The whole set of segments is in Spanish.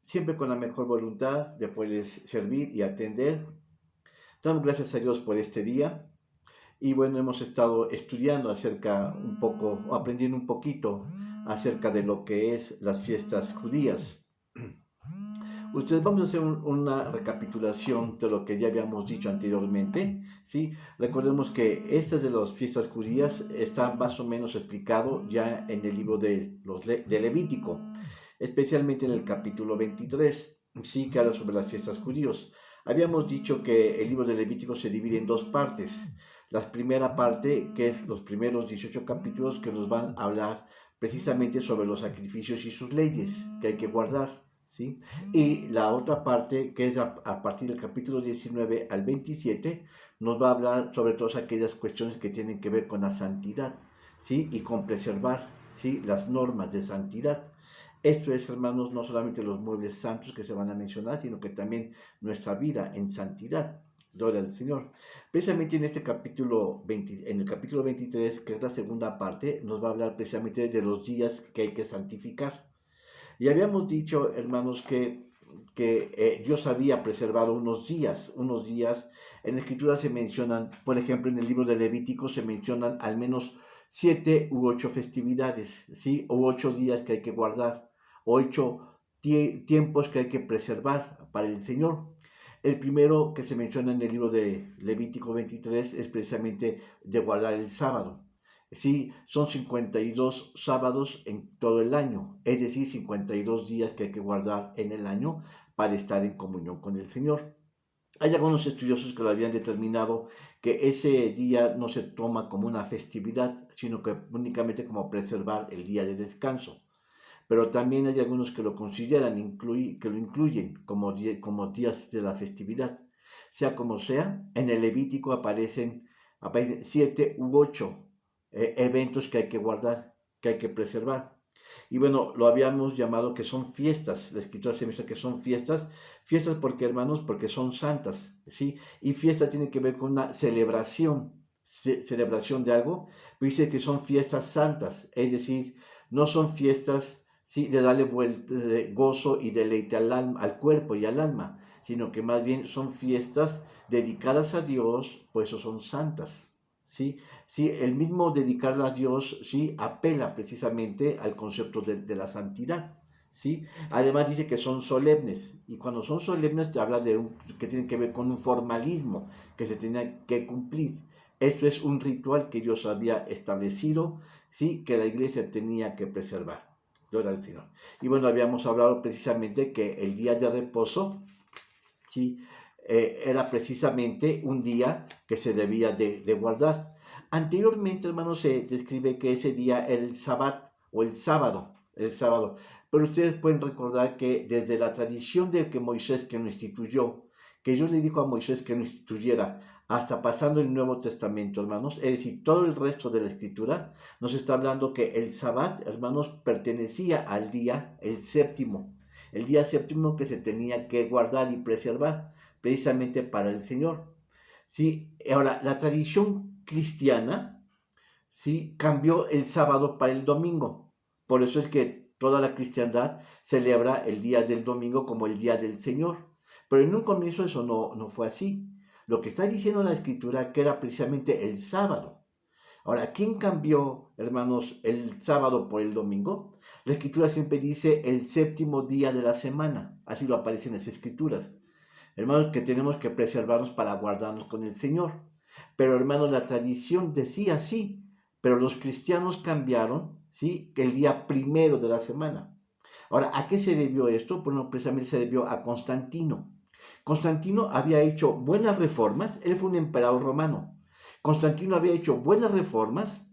siempre con la mejor voluntad de poderles servir y atender. Damos gracias a Dios por este día. Y bueno, hemos estado estudiando acerca un poco, o aprendiendo un poquito acerca de lo que es las fiestas judías. Ustedes vamos a hacer una recapitulación de lo que ya habíamos dicho anteriormente, ¿sí? Recordemos que estas de las fiestas judías están más o menos explicado ya en el libro de Levítico, especialmente en el capítulo 23, sí, que habla sobre las fiestas judíos. Habíamos dicho que el libro de Levítico se divide en dos partes. La primera parte, que es los primeros 18 capítulos, que nos van a hablar precisamente sobre los sacrificios y sus leyes que hay que guardar, ¿sí? Y la otra parte, que es a partir del capítulo 19 al 27, nos va a hablar sobre todas aquellas cuestiones que tienen que ver con la santidad, ¿sí? Y con preservar, ¿sí? Las normas de santidad. Esto es, hermanos, no solamente los muebles santos que se van a mencionar, sino que también nuestra vida en santidad. Gloria al Señor. Precisamente en este capítulo 20, en el capítulo 23, que es la segunda parte, nos va a hablar precisamente de los días que hay que santificar. Y habíamos dicho, hermanos, que Dios había preservado unos días. En la Escritura se mencionan, por ejemplo, en el libro de Levítico se mencionan al menos 7 u 8 festividades, ¿sí? O 8 días que hay que guardar, o 8 tiempos que hay que preservar para el Señor. El primero que se menciona en el libro de Levítico 23 es precisamente de guardar el sábado. Sí, son 52 sábados en todo el año, es decir, 52 días que hay que guardar en el año para estar en comunión con el Señor. Hay algunos estudiosos que lo habían determinado que ese día no se toma como una festividad, sino que únicamente como preservar el día de descanso. Pero también hay algunos que lo consideran, que lo incluyen como días de la festividad. Sea como sea, en el Levítico aparecen 7 u 8 eventos que hay que guardar, que hay que preservar. Y bueno, lo habíamos llamado que son fiestas. La Escritura se menciona que son fiestas porque, hermanos, porque son santas, ¿sí? Y fiesta tiene que ver con una celebración de algo, pero dice que son fiestas santas, es decir, no son fiestas, ¿sí?, de darle gozo y deleite al cuerpo y al alma, sino que más bien son fiestas dedicadas a Dios, pues eso son santas. ¿Sí? Sí, el mismo dedicarla a Dios, sí, apela precisamente al concepto de la santidad, ¿sí? Además dice que son solemnes, y cuando son solemnes te habla que tienen que ver con un formalismo que se tenía que cumplir. Esto es un ritual que Dios había establecido, ¿sí?, que la iglesia tenía que preservar. Gloria al Señor. Y bueno, habíamos hablado precisamente que el día de reposo, ¿sí?, era precisamente un día que se debía de guardar. Anteriormente, hermanos, se describe que ese día era el sabbat o el sábado. Pero ustedes pueden recordar que desde la tradición de que Moisés que lo instituyó, que Dios le dijo a Moisés que lo instituyera, hasta pasando el Nuevo Testamento, hermanos, es decir, todo el resto de la Escritura, nos está hablando que el sabbat, hermanos, pertenecía al día, el día séptimo que se tenía que guardar y preservar precisamente para el Señor. ¿Sí? Ahora, la tradición cristiana, ¿sí?, cambió el sábado para el domingo. Por eso es que toda la cristiandad celebra el día del domingo como el día del Señor. Pero en un comienzo eso no fue así. Lo que está diciendo la Escritura que era precisamente el sábado. Ahora, ¿quién cambió, hermanos, el sábado por el domingo? La Escritura siempre dice el séptimo día de la semana. Así lo aparece en las Escrituras. Hermanos, que tenemos que preservarnos para guardarnos con el Señor. Pero, hermanos, la tradición decía sí, pero los cristianos cambiaron, ¿sí?, que el día primero de la semana. Ahora, ¿a qué se debió esto? Bueno, precisamente se debió a Constantino. Constantino había hecho buenas reformas, él fue un emperador romano. Constantino había hecho buenas reformas,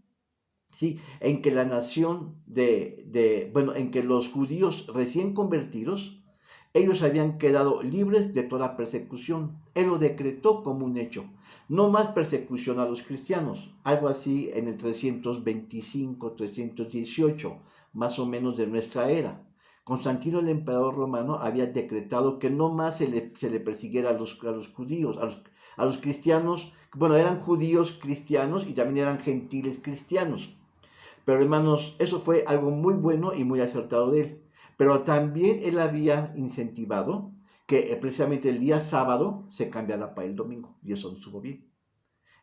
¿sí?, en que la nación en que los judíos recién convertidos, ellos habían quedado libres de toda persecución. Él lo decretó como un hecho. No más persecución a los cristianos. Algo así en el 325, 318, más o menos de nuestra era. Constantino, el emperador romano, había decretado que no más se le persiguiera a los judíos, a los cristianos. Bueno, eran judíos cristianos y también eran gentiles cristianos. Pero, hermanos, eso fue algo muy bueno y muy acertado de él. Pero también él había incentivado que precisamente el día sábado se cambiara para el domingo, y eso no estuvo bien.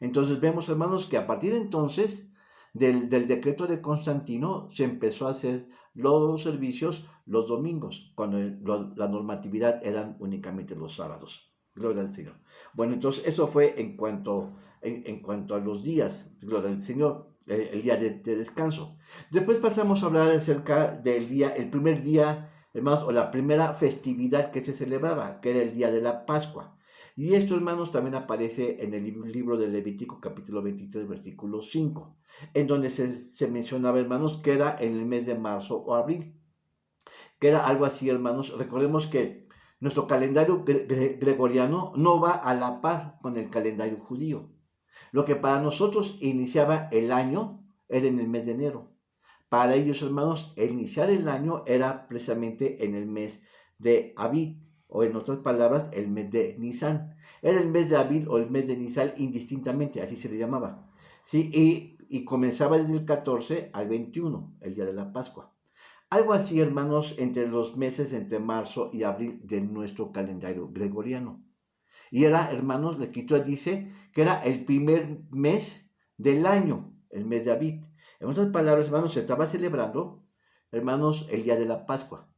Entonces vemos, hermanos, que a partir de entonces, del decreto de Constantino, se empezó a hacer los servicios los domingos, cuando la normatividad eran únicamente los sábados. Gloria al Señor. Bueno, entonces eso fue en cuanto a los días, gloria al Señor, el día de descanso. Después pasamos a hablar acerca del día, el primer día, hermanos, o la primera festividad que se celebraba, que era el día de la Pascua. Y esto, hermanos, también aparece en el libro de Levítico, capítulo 23, versículo 5, en donde se mencionaba, hermanos, que era en el mes de marzo o abril, que era algo así, hermanos. Recordemos que nuestro calendario gregoriano no va a la par con el calendario judío. Lo que para nosotros iniciaba el año era en el mes de enero. Para ellos, hermanos, iniciar el año era precisamente en el mes de Abid, o en otras palabras, el mes de Nisan. Era el mes de Abid o el mes de Nisan indistintamente, así se le llamaba. ¿Sí? Y comenzaba desde el 14 al 21, el día de la Pascua. Algo así, hermanos, entre los meses entre marzo y abril de nuestro calendario gregoriano. Y era, hermanos, la escritura dice que era el primer mes del año, el mes de Abid. En otras palabras, hermanos, se estaba celebrando, hermanos, el día de la Pascua.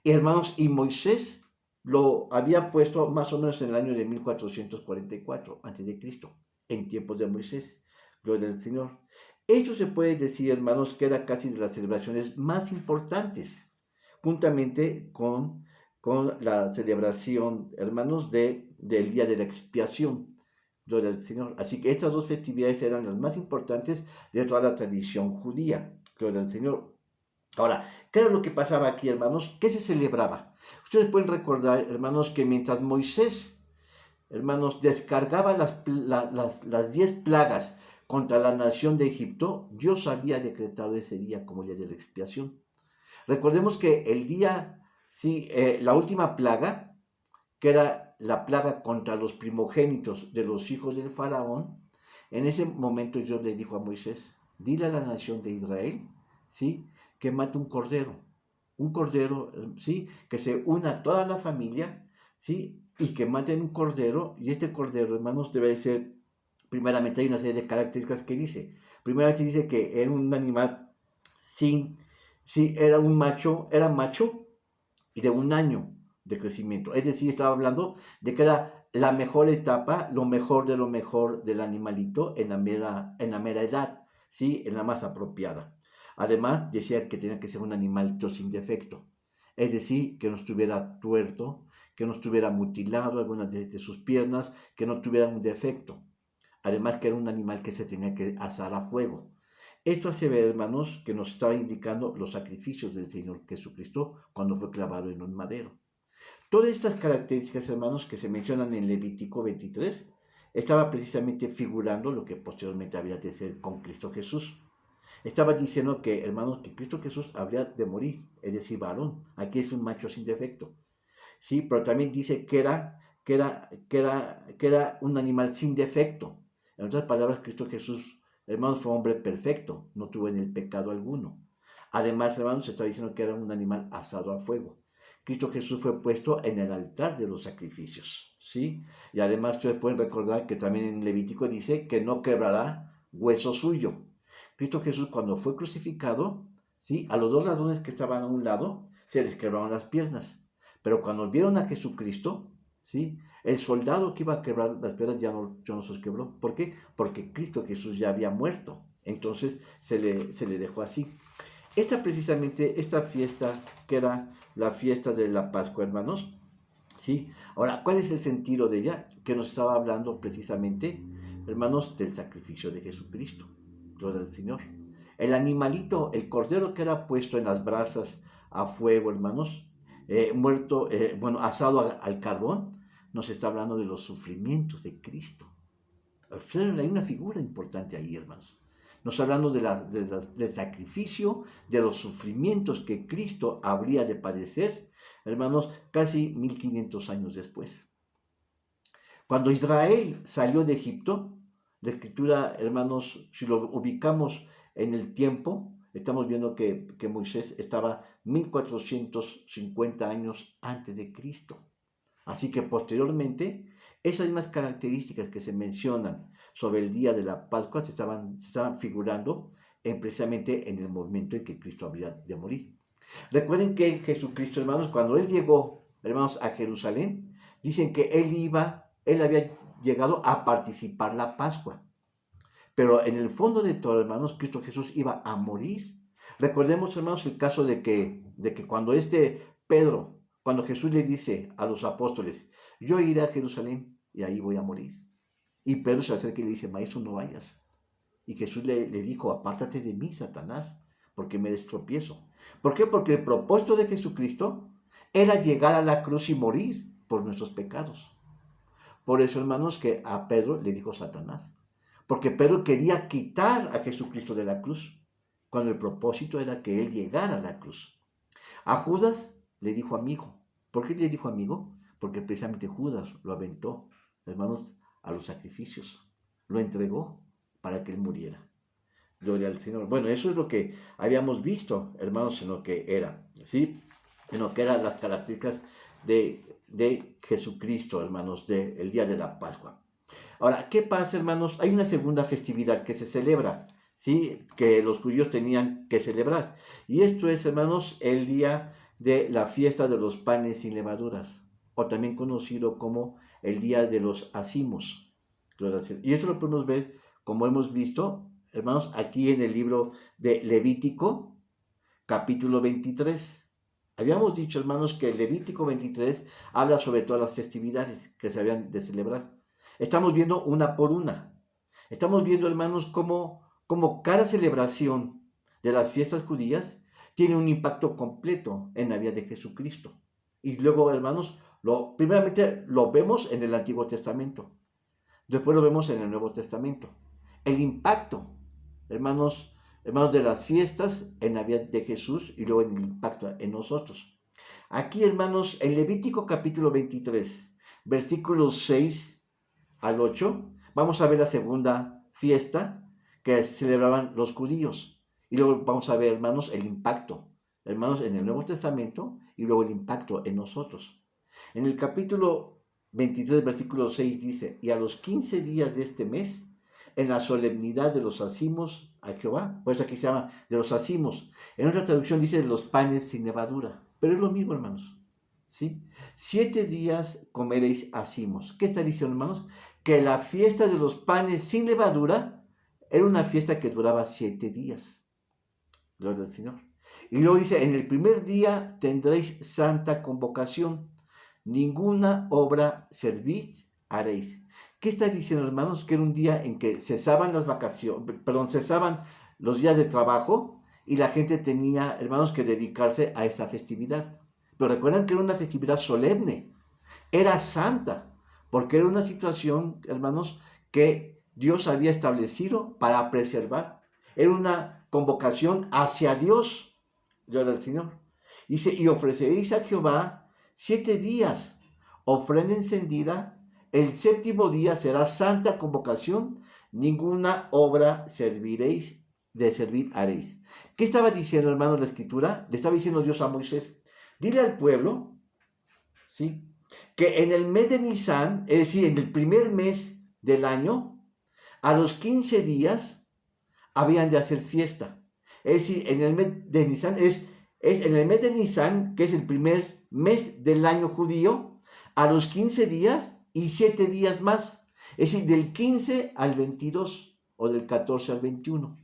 Y hermanos, y Moisés lo había puesto más o menos en el año de 1444 a.C., en tiempos de Moisés. Gloria al Señor. Esto se puede decir, hermanos, que era casi de las celebraciones más importantes, juntamente con la celebración, hermanos, del día de la expiación. Gloria al Señor. Así que estas dos festividades eran las más importantes de toda la tradición judía. Gloria al Señor. Ahora, ¿qué era lo que pasaba aquí, hermanos? ¿Qué se celebraba? Ustedes pueden recordar, hermanos, que mientras Moisés, hermanos, descargaba las 10 plagas contra la nación de Egipto, Dios había decretado ese día como día de la expiación. Recordemos que el día, sí, la última plaga, que era la plaga contra los primogénitos de los hijos del faraón, en ese momento Dios le dijo a Moisés, dile a la nación de Israel, ¿sí?, que mate un cordero, ¿sí?, que se una a toda la familia, ¿sí?, y que maten un cordero, y este cordero, hermanos, debe ser, primeramente hay una serie de características que dice, primeramente dice que era un animal sí, era macho y de un año de crecimiento. Es decir, estaba hablando de que era la mejor etapa, lo mejor de lo mejor del animalito en la mera edad, ¿sí? En la más apropiada. Además, decía que tenía que ser un animalito sin defecto. Es decir, que no estuviera tuerto, que no estuviera mutilado algunas de sus piernas, que no tuviera un defecto. Además, que era un animal que se tenía que asar a fuego. Esto hace ver, hermanos, que nos estaba indicando los sacrificios del Señor Jesucristo cuando fue clavado en un madero. Todas estas características, hermanos, que se mencionan en Levítico 23, estaba precisamente figurando lo que posteriormente habría de ser con Cristo Jesús. Estaba diciendo que, hermanos, que Cristo Jesús habría de morir, es decir, varón. Aquí es un macho sin defecto. Sí, pero también dice que era un animal sin defecto. En otras palabras, Cristo Jesús, hermanos, fue hombre perfecto, no tuvo en el pecado alguno. Además, hermanos, se está diciendo que era un animal asado a fuego. Cristo Jesús fue puesto en el altar de los sacrificios, ¿sí? Y además ustedes pueden recordar que también en Levítico dice que no quebrará hueso suyo. Cristo Jesús cuando fue crucificado, ¿sí?, a los dos ladrones que estaban a un lado, se les quebraron las piernas. Pero cuando vieron a Jesucristo, ¿sí?, el soldado que iba a quebrar las piernas ya no se los quebró. ¿Por qué? Porque Cristo Jesús ya había muerto. Entonces se le dejó así. Esta fiesta, que era la fiesta de la Pascua, hermanos, ¿sí? Ahora, ¿cuál es el sentido de ella? Que nos estaba hablando precisamente, hermanos, del sacrificio de Jesucristo. Gloria al Señor. El animalito, el cordero que era puesto en las brasas a fuego, hermanos, asado al carbón, nos está hablando de los sufrimientos de Cristo. Hay una figura importante ahí, hermanos. Nos está hablando del sacrificio, de los sufrimientos que Cristo habría de padecer, hermanos, casi 1500 años después. Cuando Israel salió de Egipto, la escritura, hermanos, si lo ubicamos en el tiempo, estamos viendo que Moisés estaba 1450 años antes de Cristo. Así que posteriormente, esas mismas características que se mencionan sobre el día de la Pascua se estaban figurando precisamente en el momento en que Cristo habría de morir. Recuerden que Jesucristo, hermanos, cuando Él llegó, hermanos, a Jerusalén, dicen que Él había llegado a participar la Pascua. Pero en el fondo de todo, hermanos, Cristo Jesús iba a morir. Recordemos, hermanos, el caso de que cuando Jesús le dice a los apóstoles, yo iré a Jerusalén y ahí voy a morir. Y Pedro se acerca y le dice, maestro, no vayas. Y Jesús le dijo, apártate de mí, Satanás, porque me des tropiezo. ¿Por qué? Porque el propósito de Jesucristo era llegar a la cruz y morir por nuestros pecados. Por eso, hermanos, que a Pedro le dijo Satanás. Porque Pedro quería quitar a Jesucristo de la cruz, cuando el propósito era que él llegara a la cruz. A Judas le dijo amigo. ¿Por qué le dijo amigo? Porque precisamente Judas lo aventó, hermanos, a los sacrificios. Lo entregó para que él muriera. Gloria al Señor. Bueno, eso es lo que habíamos visto, hermanos, en lo que era, ¿sí? En lo que eran las características de Jesucristo, hermanos, del día de la Pascua. Ahora, ¿qué pasa, hermanos? Hay una segunda festividad que se celebra, ¿sí? Que los judíos tenían que celebrar. Y esto es, hermanos, el día de la fiesta de los panes sin levaduras, o también conocido como el día de los acimos. Y esto lo podemos ver, como hemos visto, hermanos, aquí en el libro de Levítico, capítulo 23. Habíamos dicho, hermanos, que el Levítico 23 habla sobre todas las festividades que se habían de celebrar. Estamos viendo una por una. Estamos viendo, hermanos, cómo cada celebración de las fiestas judías tiene un impacto completo en la vida de Jesucristo. Y luego, hermanos, primeramente lo vemos en el Antiguo Testamento. Después lo vemos en el Nuevo Testamento. El impacto, hermanos, de las fiestas en la vida de Jesús y luego el impacto en nosotros. Aquí, hermanos, en Levítico capítulo 23, versículos 6 al 8, vamos a ver la segunda fiesta que celebraban los judíos. Y luego vamos a ver, hermanos, el impacto, hermanos, en el Nuevo Testamento y luego el impacto en nosotros. En el capítulo 23, versículo 6 dice, y a los 15 días de este mes, en la solemnidad de los acimos a Jehová, pues aquí se llama de los acimos. En otra traducción dice de los panes sin levadura, pero es lo mismo, hermanos. ¿Sí? 7 días comeréis acimos. ¿Qué está diciendo, hermanos? Que la fiesta de los panes sin levadura era una fiesta que duraba 7 días. Gloria al Señor. Y luego dice, en el primer día tendréis santa convocación. Ninguna obra servid haréis. ¿Qué está diciendo, hermanos? Que era un día en que cesaban las vacaciones, cesaban los días de trabajo y la gente tenía, hermanos, que dedicarse a esta festividad. Pero recuerden que era una festividad solemne, era santa, porque era una situación, hermanos, que Dios había establecido para preservar. Era una convocación hacia Dios, gloria al Señor. Dice, y ofreceréis a Jehová 7 días, ofrenda encendida. El séptimo día será santa convocación, ninguna obra servir haréis. ¿Qué estaba diciendo, hermano, la Escritura? Le estaba diciendo Dios a Moisés, dile al pueblo, ¿sí?, que en el mes de Nisan, es decir, en el primer mes del año, a los 15 días, habían de hacer fiesta. Es decir, en el mes de Nisan, es en el mes de Nisan, que es el primer mes del año judío, a los 15 días y 7 días más. Es decir, del 15 al 22 o del 14 al 21.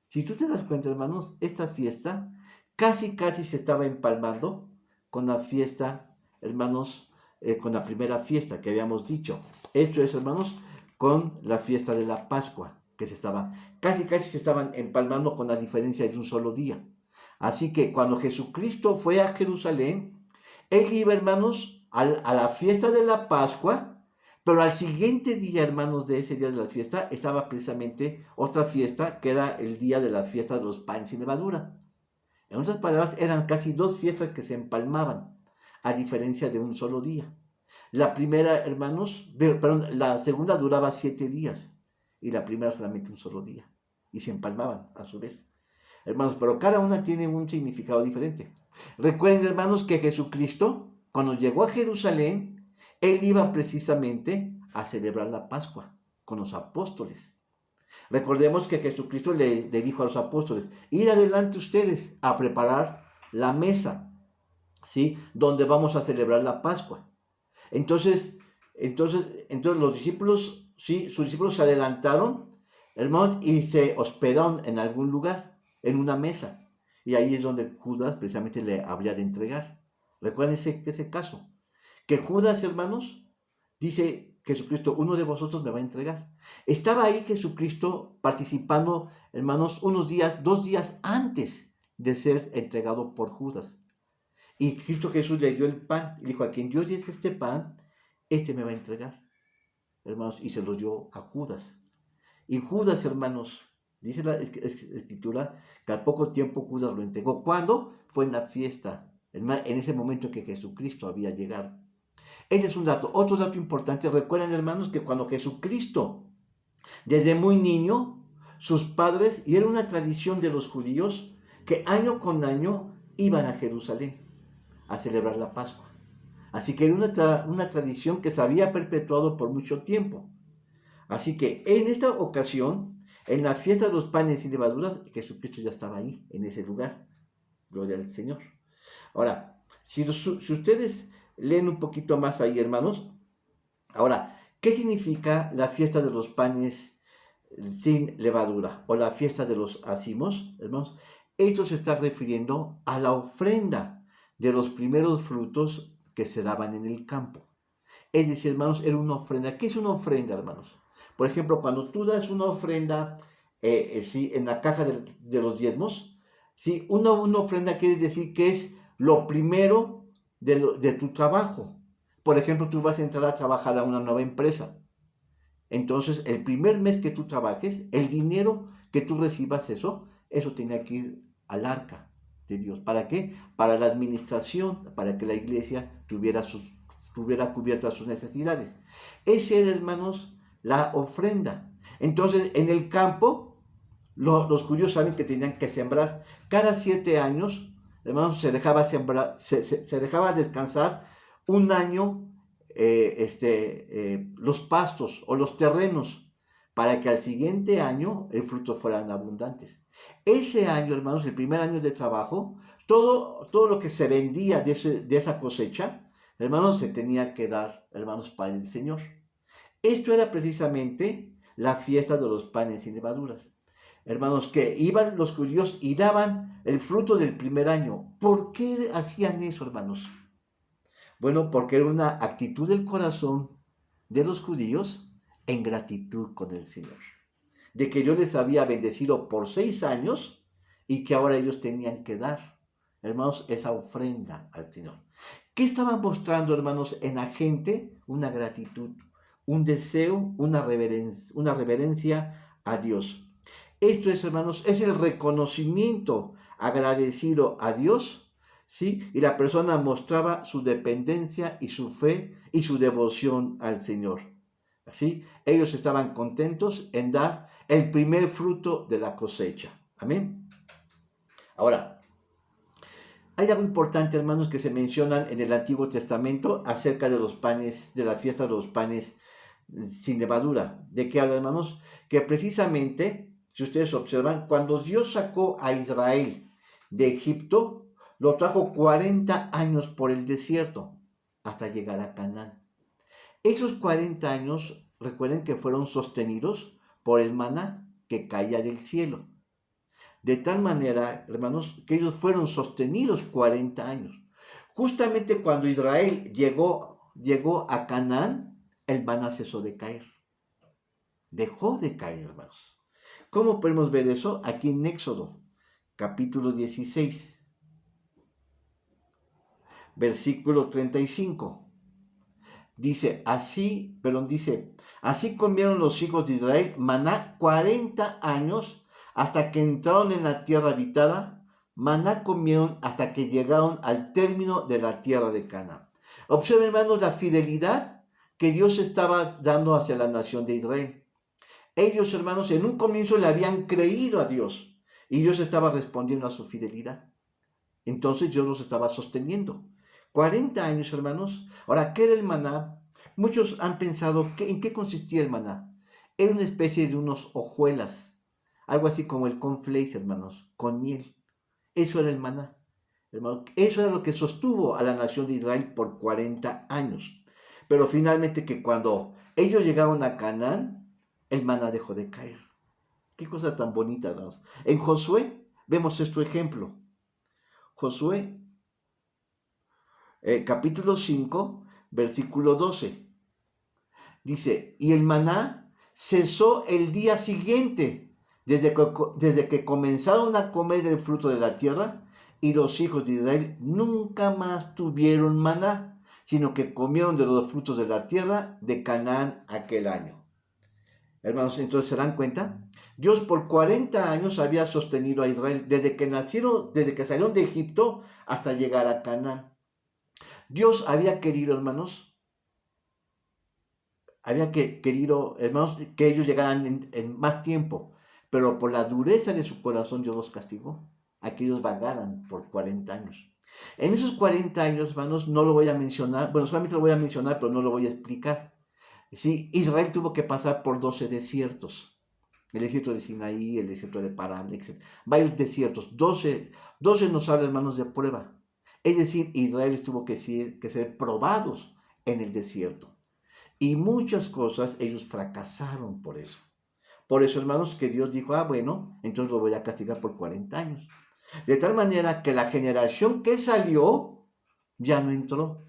Si tú te das cuenta, hermanos, esta fiesta casi se estaba empalmando con la fiesta, hermanos, con la primera fiesta que habíamos dicho. Esto es, hermanos, con la fiesta de la Pascua, que casi se estaban empalmando con la diferencia de un solo día. Así que cuando Jesucristo fue a Jerusalén, él iba, hermanos, a la fiesta de la Pascua, pero al siguiente día, hermanos, de ese día de la fiesta, estaba precisamente otra fiesta, que era el día de la fiesta de los panes sin levadura. En otras palabras, eran casi 2 fiestas que se empalmaban, a diferencia de un solo día. La primera, hermanos, la segunda duraba 7 días, y la primera solamente un solo día, y se empalmaban a su vez. hermanos, pero cada una tiene un significado diferente. Recuerden, hermanos, que Jesucristo, cuando llegó a Jerusalén, él iba precisamente a celebrar la Pascua con los apóstoles. Recordemos que Jesucristo le dijo a los apóstoles, ir adelante ustedes a preparar la mesa, ¿sí? Donde vamos a celebrar la Pascua. Entonces los discípulos, sí, sus discípulos se adelantaron, hermanos, y se hospedaron en algún lugar, en una mesa. Y ahí es donde Judas precisamente le habría de entregar. Recuerden ese caso. Que Judas, hermanos, dice Jesucristo, uno de vosotros me va a entregar. Estaba ahí Jesucristo participando, hermanos, 2 días antes de ser entregado por Judas. Y Cristo Jesús le dio el pan y dijo, a quien yo des este pan, este me va a entregar, hermanos, y se lo dio a Judas. Y Judas, hermanos, dice la escritura, que al poco tiempo Judas lo entregó. ¿Cuándo? Fue en la fiesta, en ese momento que Jesucristo había llegado. Ese es un dato. Otro dato importante, recuerden, hermanos, que cuando Jesucristo, desde muy niño, sus padres, y era una tradición de los judíos, que año con año iban a Jerusalén a celebrar la Pascua. Así que era una tradición que se había perpetuado por mucho tiempo. Así que en esta ocasión, en la fiesta de los panes y levaduras, Jesucristo ya estaba ahí, en ese lugar. Gloria al Señor. Ahora, si ustedes leen un poquito más ahí, hermanos. Ahora, ¿qué significa la fiesta de los panes sin levadura o la fiesta de los ázimos, hermanos? Esto se está refiriendo a la ofrenda de los primeros frutos que se daban en el campo. Es decir, hermanos, era una ofrenda. ¿Qué es una ofrenda, hermanos? Por ejemplo, cuando tú das una ofrenda ¿sí? En la caja de los diezmos, ¿sí? Una ofrenda quiere decir que es lo primero de tu trabajo. Por ejemplo, tú vas a entrar a trabajar a una nueva empresa. Entonces, el primer mes que tú trabajes, el dinero que tú recibas, eso tenía que ir al arca de Dios. ¿Para qué? Para la administración, para que la iglesia tuviera cubiertas sus necesidades. Ese era, hermanos, la ofrenda. Entonces, en el campo, los judíos saben que tenían que sembrar. Cada 7 años, hermanos, se dejaba sembrar, se dejaba descansar un año los pastos o los terrenos para que al siguiente año el fruto fueran abundantes. Ese año, hermanos, el primer año de trabajo, todo lo que se vendía de esa cosecha, hermanos, se tenía que dar, hermanos, para el Señor. Esto era precisamente la fiesta de los panes sin levaduras. Hermanos, que iban los judíos y daban el fruto del primer año. ¿Por qué hacían eso, hermanos? Bueno, porque era una actitud del corazón de los judíos en gratitud con el Señor. De que Dios les había bendecido por 6 años y que ahora ellos tenían que dar, hermanos, esa ofrenda al Señor. ¿Qué estaban mostrando, hermanos, en la gente? Una gratitud, un deseo, una reverencia a Dios. Esto es, hermanos, es el reconocimiento agradecido a Dios, ¿sí? Y la persona mostraba su dependencia y su fe y su devoción al Señor. ¿Sí? Ellos estaban contentos en dar el primer fruto de la cosecha. Amén. Ahora, hay algo importante, hermanos, que se mencionan en el Antiguo Testamento acerca de los panes, de la fiesta de los panes sin levadura. ¿De qué habla, hermanos? Que precisamente, si ustedes observan, cuando Dios sacó a Israel de Egipto, lo trajo 40 años por el desierto hasta llegar a Canaán. Esos 40 años, recuerden que fueron sostenidos por el maná que caía del cielo. De tal manera, hermanos, que ellos fueron sostenidos 40 años. Justamente cuando Israel llegó a Canaán, el maná cesó de caer. Dejó de caer, hermanos. ¿Cómo podemos ver eso? Aquí en Éxodo, capítulo 16, versículo 35. Dice, así comieron los hijos de Israel maná 40 años hasta que entraron en la tierra habitada. Maná comieron hasta que llegaron al término de la tierra de Canaán. Observen, hermanos, la fidelidad que Dios estaba dando hacia la nación de Israel. Ellos, hermanos, en un comienzo le habían creído a Dios. Y Dios estaba respondiendo a su fidelidad. Entonces Dios los estaba sosteniendo. 40 años, hermanos. Ahora, ¿qué era el maná? Muchos han pensado, ¿en qué consistía el maná? Era una especie de unos hojuelas, algo así como el cornflakes, hermanos, con miel. Eso era el maná. Hermano, eso era lo que sostuvo a la nación de Israel por 40 años. Pero finalmente que cuando ellos llegaron a Canaán, el maná dejó de caer. Qué cosa tan bonita, hermanos. En Josué vemos este ejemplo. Josué, capítulo 5, versículo 12. Dice, y el maná cesó el día siguiente, desde que comenzaron a comer el fruto de la tierra, y los hijos de Israel nunca más tuvieron maná, sino que comieron de los frutos de la tierra de Canaán aquel año. Hermanos, entonces se dan cuenta, Dios por 40 años había sostenido a Israel, desde que nacieron, desde que salieron de Egipto hasta llegar a Canaán. Dios había querido, hermanos, hermanos, que ellos llegaran en más tiempo, pero por la dureza de su corazón Dios los castigó, a que ellos vagaran por 40 años. En esos 40 años, hermanos, no lo voy a mencionar, bueno, solamente lo voy a mencionar, pero no lo voy a explicar. Sí, Israel tuvo que pasar por 12 desiertos, el desierto de Sinaí, el desierto de Parán, etc. Varios desiertos, 12 nos habla, hermanos, de prueba. Es decir, Israel tuvo que ser probados en el desierto. Y muchas cosas ellos fracasaron por eso. Por eso, hermanos, que Dios dijo, bueno, entonces lo voy a castigar por 40 años. De tal manera que la generación que salió ya no entró.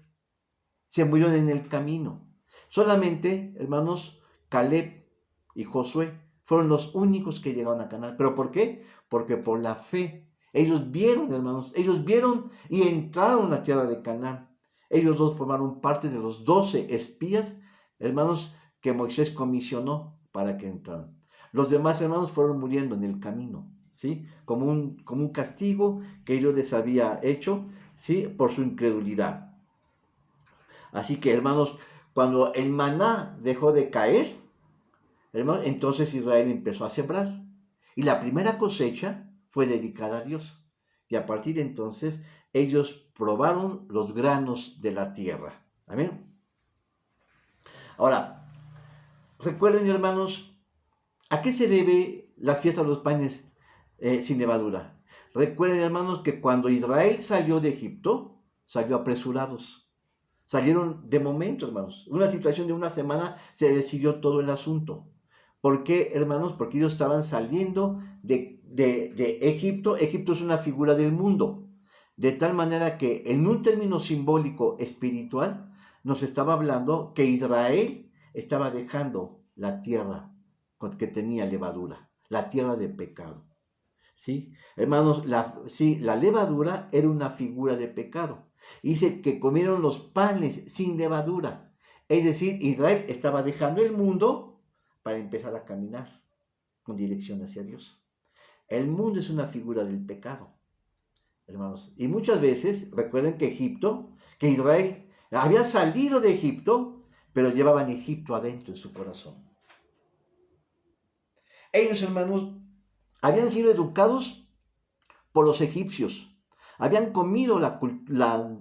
Se murieron en el camino. Solamente, hermanos, Caleb y Josué fueron los únicos que llegaron a Canaán. ¿Pero por qué? Porque por la fe. Ellos vieron, hermanos, ellos vieron y entraron a la tierra de Canaán. Ellos dos formaron parte de los 12 espías, hermanos, que Moisés comisionó para que entraran. Los demás hermanos fueron muriendo en el camino, ¿sí? Como un castigo que Dios les había hecho, ¿sí? Por su incredulidad. Así que, hermanos, cuando el maná dejó de caer, hermanos, entonces Israel empezó a sembrar. Y la primera cosecha fue dedicada a Dios. Y a partir de entonces, ellos probaron los granos de la tierra. Amén. Ahora, recuerden, hermanos, ¿a qué se debe la fiesta de los panes sin levadura? Recuerden, hermanos, que cuando Israel salió de Egipto, salió apresurados. Salieron de momento, hermanos. Una situación de una semana se decidió todo el asunto. ¿Por qué, hermanos? Porque ellos estaban saliendo de Egipto. Egipto es una figura del mundo. De tal manera que en un término simbólico espiritual nos estaba hablando que Israel estaba dejando la tierra que tenía levadura, la tierra de pecado. ¿Sí? Hermanos, la levadura era una figura de pecado. Dice que comieron los panes sin levadura. Es decir, Israel estaba dejando el mundo para empezar a caminar con dirección hacia Dios. El mundo es una figura del pecado, hermanos. Y muchas veces, recuerden que Israel había salido de Egipto, pero llevaban Egipto adentro en su corazón. Ellos, hermanos, habían sido educados por los egipcios. Habían comido la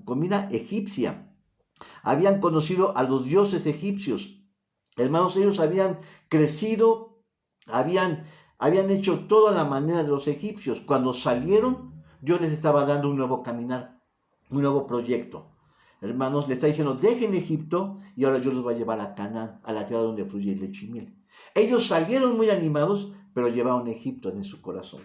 comida egipcia. Habían conocido a los dioses egipcios. Hermanos, ellos habían crecido, habían hecho toda la manera de los egipcios. Cuando salieron, Dios les estaba dando un nuevo caminar, un nuevo proyecto. Hermanos, le está diciendo, dejen Egipto y ahora yo los voy a llevar a Canaán, a la tierra donde fluye leche y miel. Ellos salieron muy animados, pero llevaron Egipto en su corazón.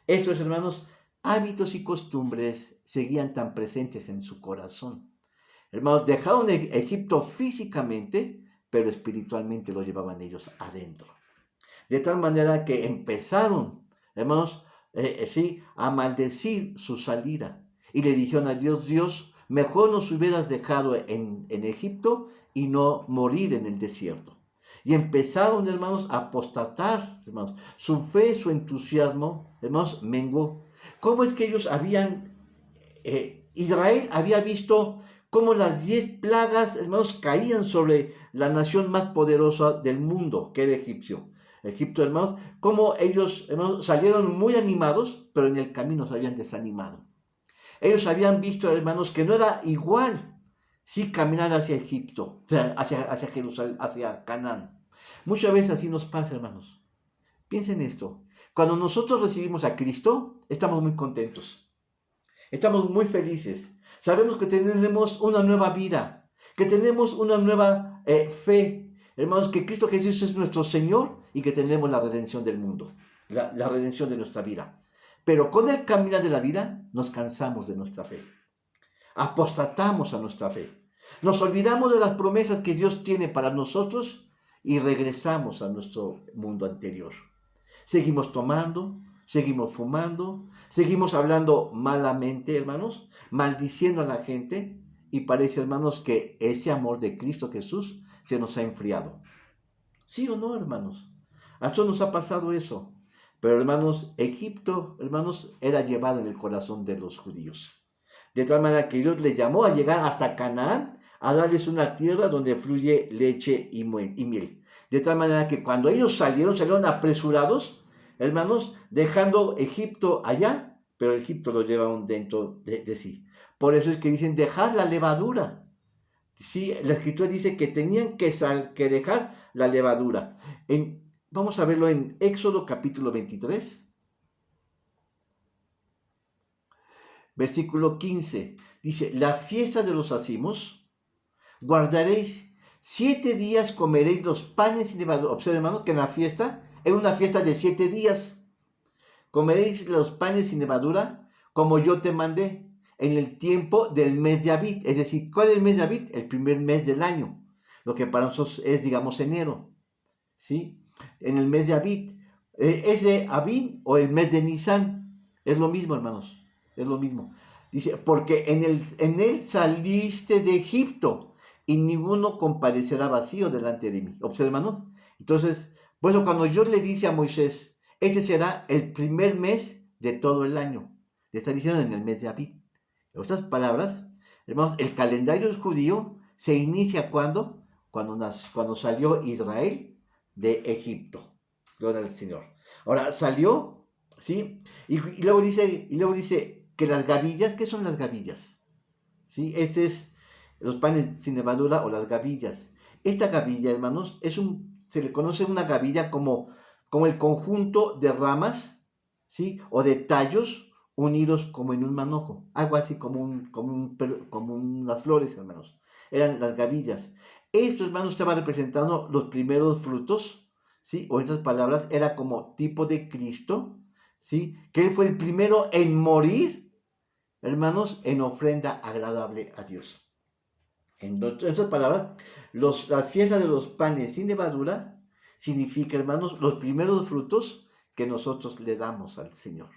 Estos, hermanos, hábitos y costumbres seguían tan presentes en su corazón. Hermanos, dejaron Egipto físicamente, pero espiritualmente lo llevaban ellos adentro. De tal manera que empezaron, hermanos, a maldecir su salida. Y le dijeron a Dios, Dios, mejor nos hubieras dejado en Egipto y no morir en el desierto. Y empezaron, hermanos, a apostatar, hermanos. Su fe, su entusiasmo, hermanos, menguó. ¿Cómo es que ellos Israel había visto cómo las 10 plagas, hermanos, caían sobre la nación más poderosa del mundo, que era egipcio? Egipto, hermanos, como ellos, hermanos, salieron muy animados, pero en el camino se habían desanimado. Ellos habían visto, hermanos, que no era igual, sí, caminar hacia Egipto, o sea, hacia Jerusalén, hacia Canaán. Muchas veces así nos pasa, hermanos. Piensen esto. Cuando nosotros recibimos a Cristo, estamos muy contentos. Estamos muy felices. Sabemos que tenemos una nueva vida, que tenemos una nueva fe. Hermanos, que Cristo Jesús es nuestro Señor y que tenemos la redención del mundo, la redención de nuestra vida. Pero con el caminar de la vida nos cansamos de nuestra fe. Apostatamos a nuestra fe. Nos olvidamos de las promesas que Dios tiene para nosotros y regresamos a nuestro mundo anterior. Seguimos tomando, seguimos fumando, seguimos hablando malamente, hermanos, maldiciendo a la gente, y parece, hermanos, que ese amor de Cristo Jesús se nos ha enfriado. ¿Sí o no, hermanos? A nosotros nos ha pasado eso. Pero, hermanos, Egipto, hermanos, era llevado en el corazón de los judíos. De tal manera que Dios les llamó a llegar hasta Canaán, a darles una tierra donde fluye leche y miel. De tal manera que cuando ellos salieron apresurados, hermanos, dejando Egipto allá, pero Egipto lo llevaban dentro de sí. Por eso es que dicen dejar la levadura. Sí, la escritura dice que tenían que dejar la levadura. Vamos a verlo en Éxodo capítulo 23, versículo 15. Dice, la fiesta de los ázimos guardaréis 7 días, comeréis los panes sin levadura. Observen, hermanos, que en la fiesta, es una fiesta de 7 días. Comeréis los panes sin levadura, como yo te mandé, en el tiempo del mes de Abib. Es decir, ¿cuál es el mes de Abib? El primer mes del año. Lo que para nosotros es, digamos, enero. ¿Sí? En el mes de Abib. ¿Es de Abib o el mes de Nisan? Es lo mismo, hermanos. Es lo mismo. Dice, porque en él saliste de Egipto y ninguno comparecerá vacío delante de mí. Observen, hermanos. Entonces, por eso cuando Dios le dice a Moisés, este será el primer mes de todo el año. Le está diciendo en el mes de Abib. En otras palabras, hermanos, el calendario judío se inicia cuando salió Israel de Egipto. Gloria al Señor. Ahora salió, ¿sí? Y luego dice que las gavillas, ¿qué son las gavillas? ¿Sí? Este es los panes sin levadura o las gavillas. Esta gavilla, hermanos, se le conoce una gavilla como el conjunto de ramas, ¿sí? O de tallos unidos como en un manojo. Algo así como unas flores, hermanos. Eran las gavillas. Esto, hermanos, estaba representando los primeros frutos, ¿sí? O en otras palabras, era como tipo de Cristo, ¿sí? Que él fue el primero en morir, hermanos, en ofrenda agradable a Dios. En otras palabras, la fiesta de los panes sin levadura significa, hermanos, los primeros frutos que nosotros le damos al Señor.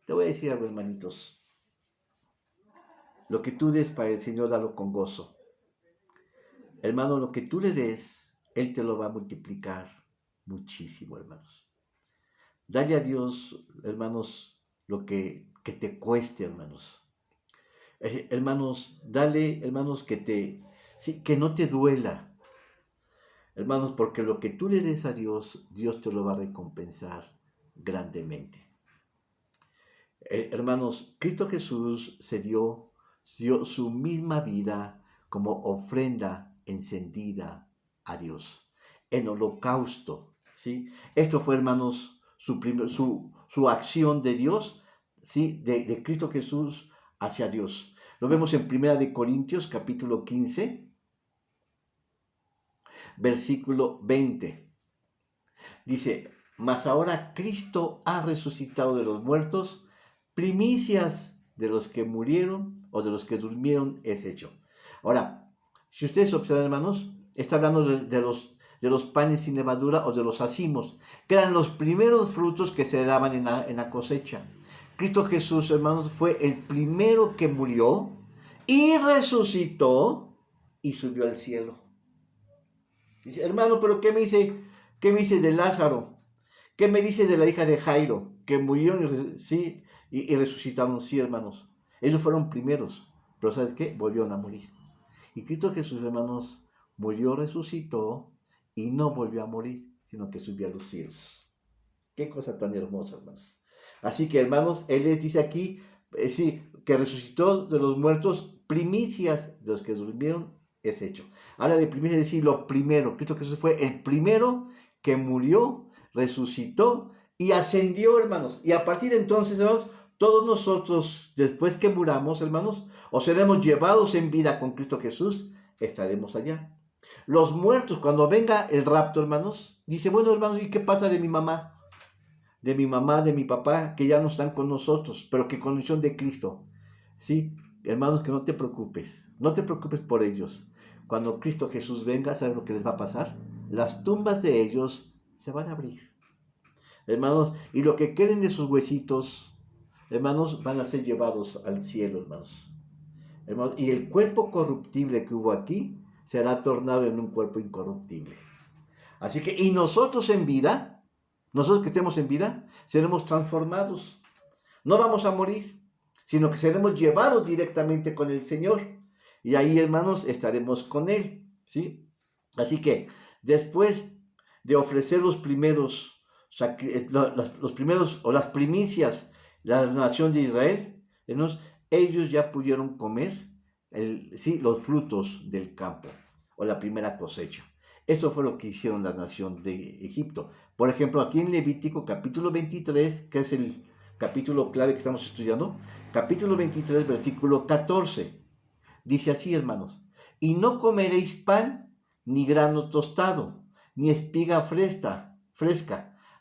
Te voy a decir algo, hermanitos. Lo que tú des para el Señor, dalo con gozo. Hermano, lo que tú le des, Él te lo va a multiplicar muchísimo, hermanos. Dale a Dios, hermanos, lo que te cueste, hermanos. Hermanos, dale, hermanos, que no te duela. Hermanos, porque lo que tú le des a Dios, Dios te lo va a recompensar grandemente. Hermanos, Cristo Jesús dio su misma vida como ofrenda encendida a Dios, en holocausto, ¿sí? Esto fue, hermanos, su acción de Dios, ¿sí? De Cristo Jesús hacia Dios. Lo vemos en 1 Corintios capítulo 15, versículo 20. Dice, mas ahora Cristo ha resucitado de los muertos, primicias de los que murieron o de los que durmieron es hecho. Ahora, si ustedes observan, hermanos, está hablando de los panes sin levadura o de los ázimos, que eran los primeros frutos que se daban en la cosecha. Cristo Jesús, hermanos, fue el primero que murió y resucitó y subió al cielo. Dice, hermano, pero ¿qué me dice de Lázaro? ¿Qué me dice de la hija de Jairo? Que murieron, sí, y resucitaron, sí, hermanos. Ellos fueron primeros, pero ¿sabes qué? Volvieron a morir. Y Cristo Jesús, hermanos, murió, resucitó y no volvió a morir. sino que subió a los cielos. Qué cosa tan hermosa, hermanos. Así que, hermanos, Él les dice aquí, sí, que resucitó de los muertos, primicias de los que durmieron es hecho. Habla de primicias, es decir, lo primero. Cristo Jesús fue el primero que murió, resucitó y ascendió, hermanos. Y a partir de entonces, hermanos, todos nosotros, después que muramos, hermanos, o seremos llevados en vida con Cristo Jesús, estaremos allá. Los muertos, cuando venga el rapto, hermanos, dice, bueno, hermanos, ¿y qué pasa de mi mamá? De mi mamá, de mi papá, que ya no están con nosotros, pero que con misión de Cristo. Sí, hermanos, que no te preocupes por ellos. Cuando Cristo Jesús venga, ¿sabes lo que les va a pasar? Las tumbas de ellos se van a abrir, hermanos, y lo que queden de sus huesitos, hermanos, van a ser llevados al cielo, hermanos. Hermanos, y el cuerpo corruptible que hubo aquí será tornado en un cuerpo incorruptible. Así que, y nosotros en vida, nosotros que estemos en vida, seremos transformados. No vamos a morir, sino que seremos llevados directamente con el Señor. Y ahí, hermanos, estaremos con Él, ¿sí? Así que, después de ofrecer los primeros o las primicias de la nación de Israel, hermanos, ellos ya pudieron comer los frutos del campo o la primera cosecha. Eso fue lo que hicieron la nación de Egipto. Por ejemplo, aquí en Levítico capítulo 23, que es el capítulo clave que estamos estudiando, capítulo 23, versículo 14, dice así, hermanos, y no comeréis pan, ni grano tostado, ni espiga fresca,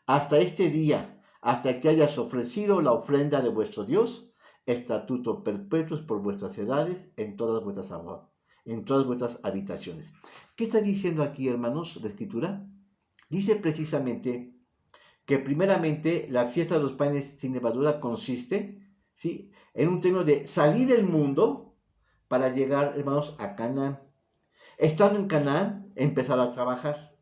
hasta este día, hasta que hayas ofrecido la ofrenda de vuestro Dios, estatuto perpetuos por vuestras edades en todas vuestras habitaciones. ¿Qué está diciendo aquí, hermanos, la Escritura? Dice precisamente que primeramente la fiesta de los panes sin levadura consiste, ¿sí?, en un término de salir del mundo para llegar, hermanos, a Canaán. Estando en Canaán, empezar a trabajar.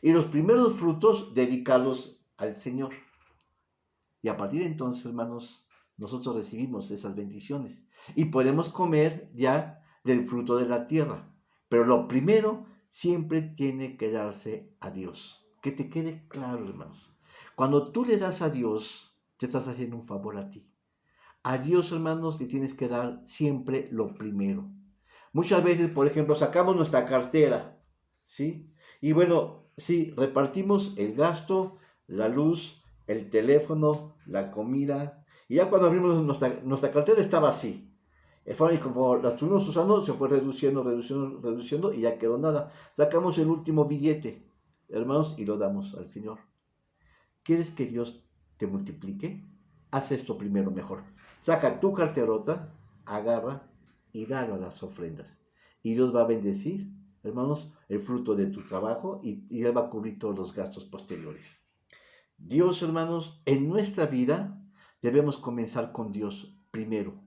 Y los primeros frutos dedicarlos al Señor. Y a partir de entonces, hermanos, nosotros recibimos esas bendiciones. Y podemos comer ya del fruto de la tierra. Pero lo primero siempre tiene que darse a Dios. Que te quede claro, hermanos. Cuando tú le das a Dios, te estás haciendo un favor a ti. A Dios, hermanos, le tienes que dar siempre lo primero. Muchas veces, por ejemplo, sacamos nuestra cartera, ¿sí? Y bueno, sí, repartimos el gasto, la luz, el teléfono, la comida. Y ya cuando abrimos nuestra cartera estaba así. Y como la estuvimos usando, se fue reduciendo y ya quedó nada. Sacamos el último billete, hermanos, y lo damos al Señor. ¿Quieres que Dios te multiplique? Haz esto primero mejor. Saca tu carterota, agarra y dalo a las ofrendas. Y Dios va a bendecir, hermanos, el fruto de tu trabajo y Él va a cubrir todos los gastos posteriores. Dios, hermanos, en nuestra vida debemos comenzar con Dios primero.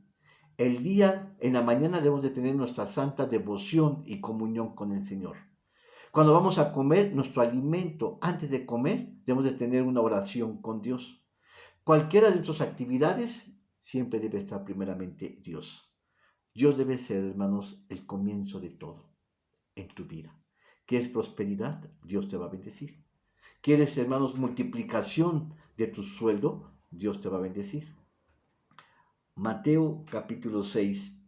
El día, en la mañana debemos de tener nuestra santa devoción y comunión con el Señor. Cuando vamos a comer nuestro alimento, antes de comer, debemos de tener una oración con Dios. Cualquiera de nuestras actividades, siempre debe estar primeramente Dios. Dios debe ser, hermanos, el comienzo de todo en tu vida. ¿Quieres prosperidad? Dios te va a bendecir. ¿Quieres, hermanos, multiplicación de tu sueldo? Dios te va a bendecir. Mateo capítulo 6,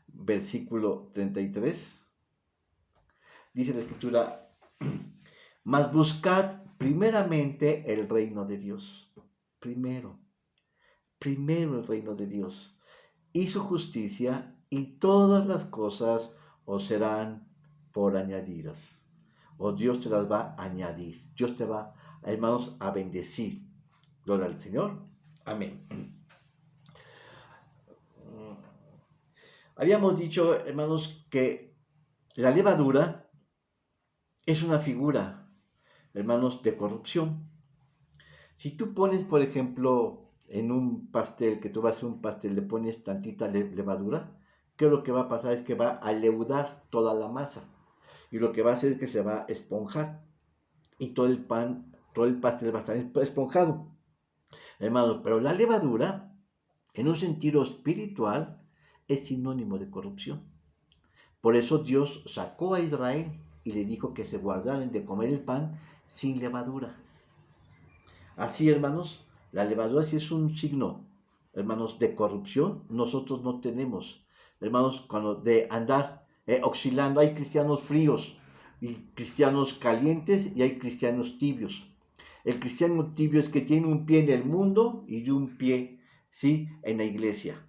versículo 33. Dice la Escritura, mas buscad primeramente el reino de Dios. Primero el reino de Dios y su justicia, y todas las cosas os serán por añadidas. O Dios te las va a añadir. Dios te va, hermanos, a bendecir. Gloria al Señor. Amén. Habíamos dicho, hermanos, que la levadura es una figura, hermanos, de corrupción. Si tú pones, por ejemplo, en un pastel, que tú vas a hacer un pastel, le pones tantita levadura, ¿qué es lo que va a pasar? Es que va a leudar toda la masa. Y lo que va a hacer es que se va a esponjar. Y todo el pastel va a estar esponjado. Hermanos, pero la levadura, en un sentido espiritual, es sinónimo de corrupción. Por eso Dios sacó a Israel y le dijo que se guardaran de comer el pan sin levadura. Así, hermanos, la levadura sí es un signo, hermanos, de corrupción. Nosotros no tenemos, hermanos, cuando de andar oscilando. Hay cristianos fríos y cristianos calientes y hay cristianos tibios. El cristiano tibio es que tiene un pie en el mundo y un pie, sí, en la iglesia.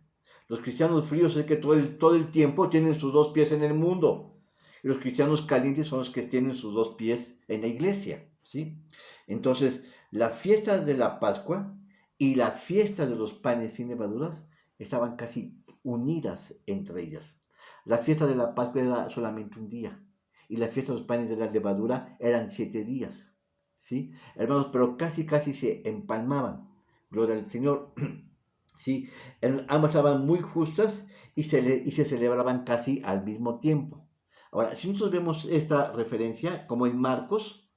Los cristianos fríos es que todo el tiempo tienen sus dos pies en el mundo. Y los cristianos calientes son los que tienen sus dos pies en la iglesia, ¿sí? Entonces, las fiestas de la Pascua y la fiesta de los panes sin levaduras estaban casi unidas entre ellas. La fiesta de la Pascua era solamente un día y la fiesta de los panes de la levadura eran 7 días, ¿sí? Hermanos, pero casi se empalmaban. Gloria al Señor. Sí, ambas estaban muy justas y se celebraban casi al mismo tiempo. Ahora, si nosotros vemos esta referencia, como en Marcos,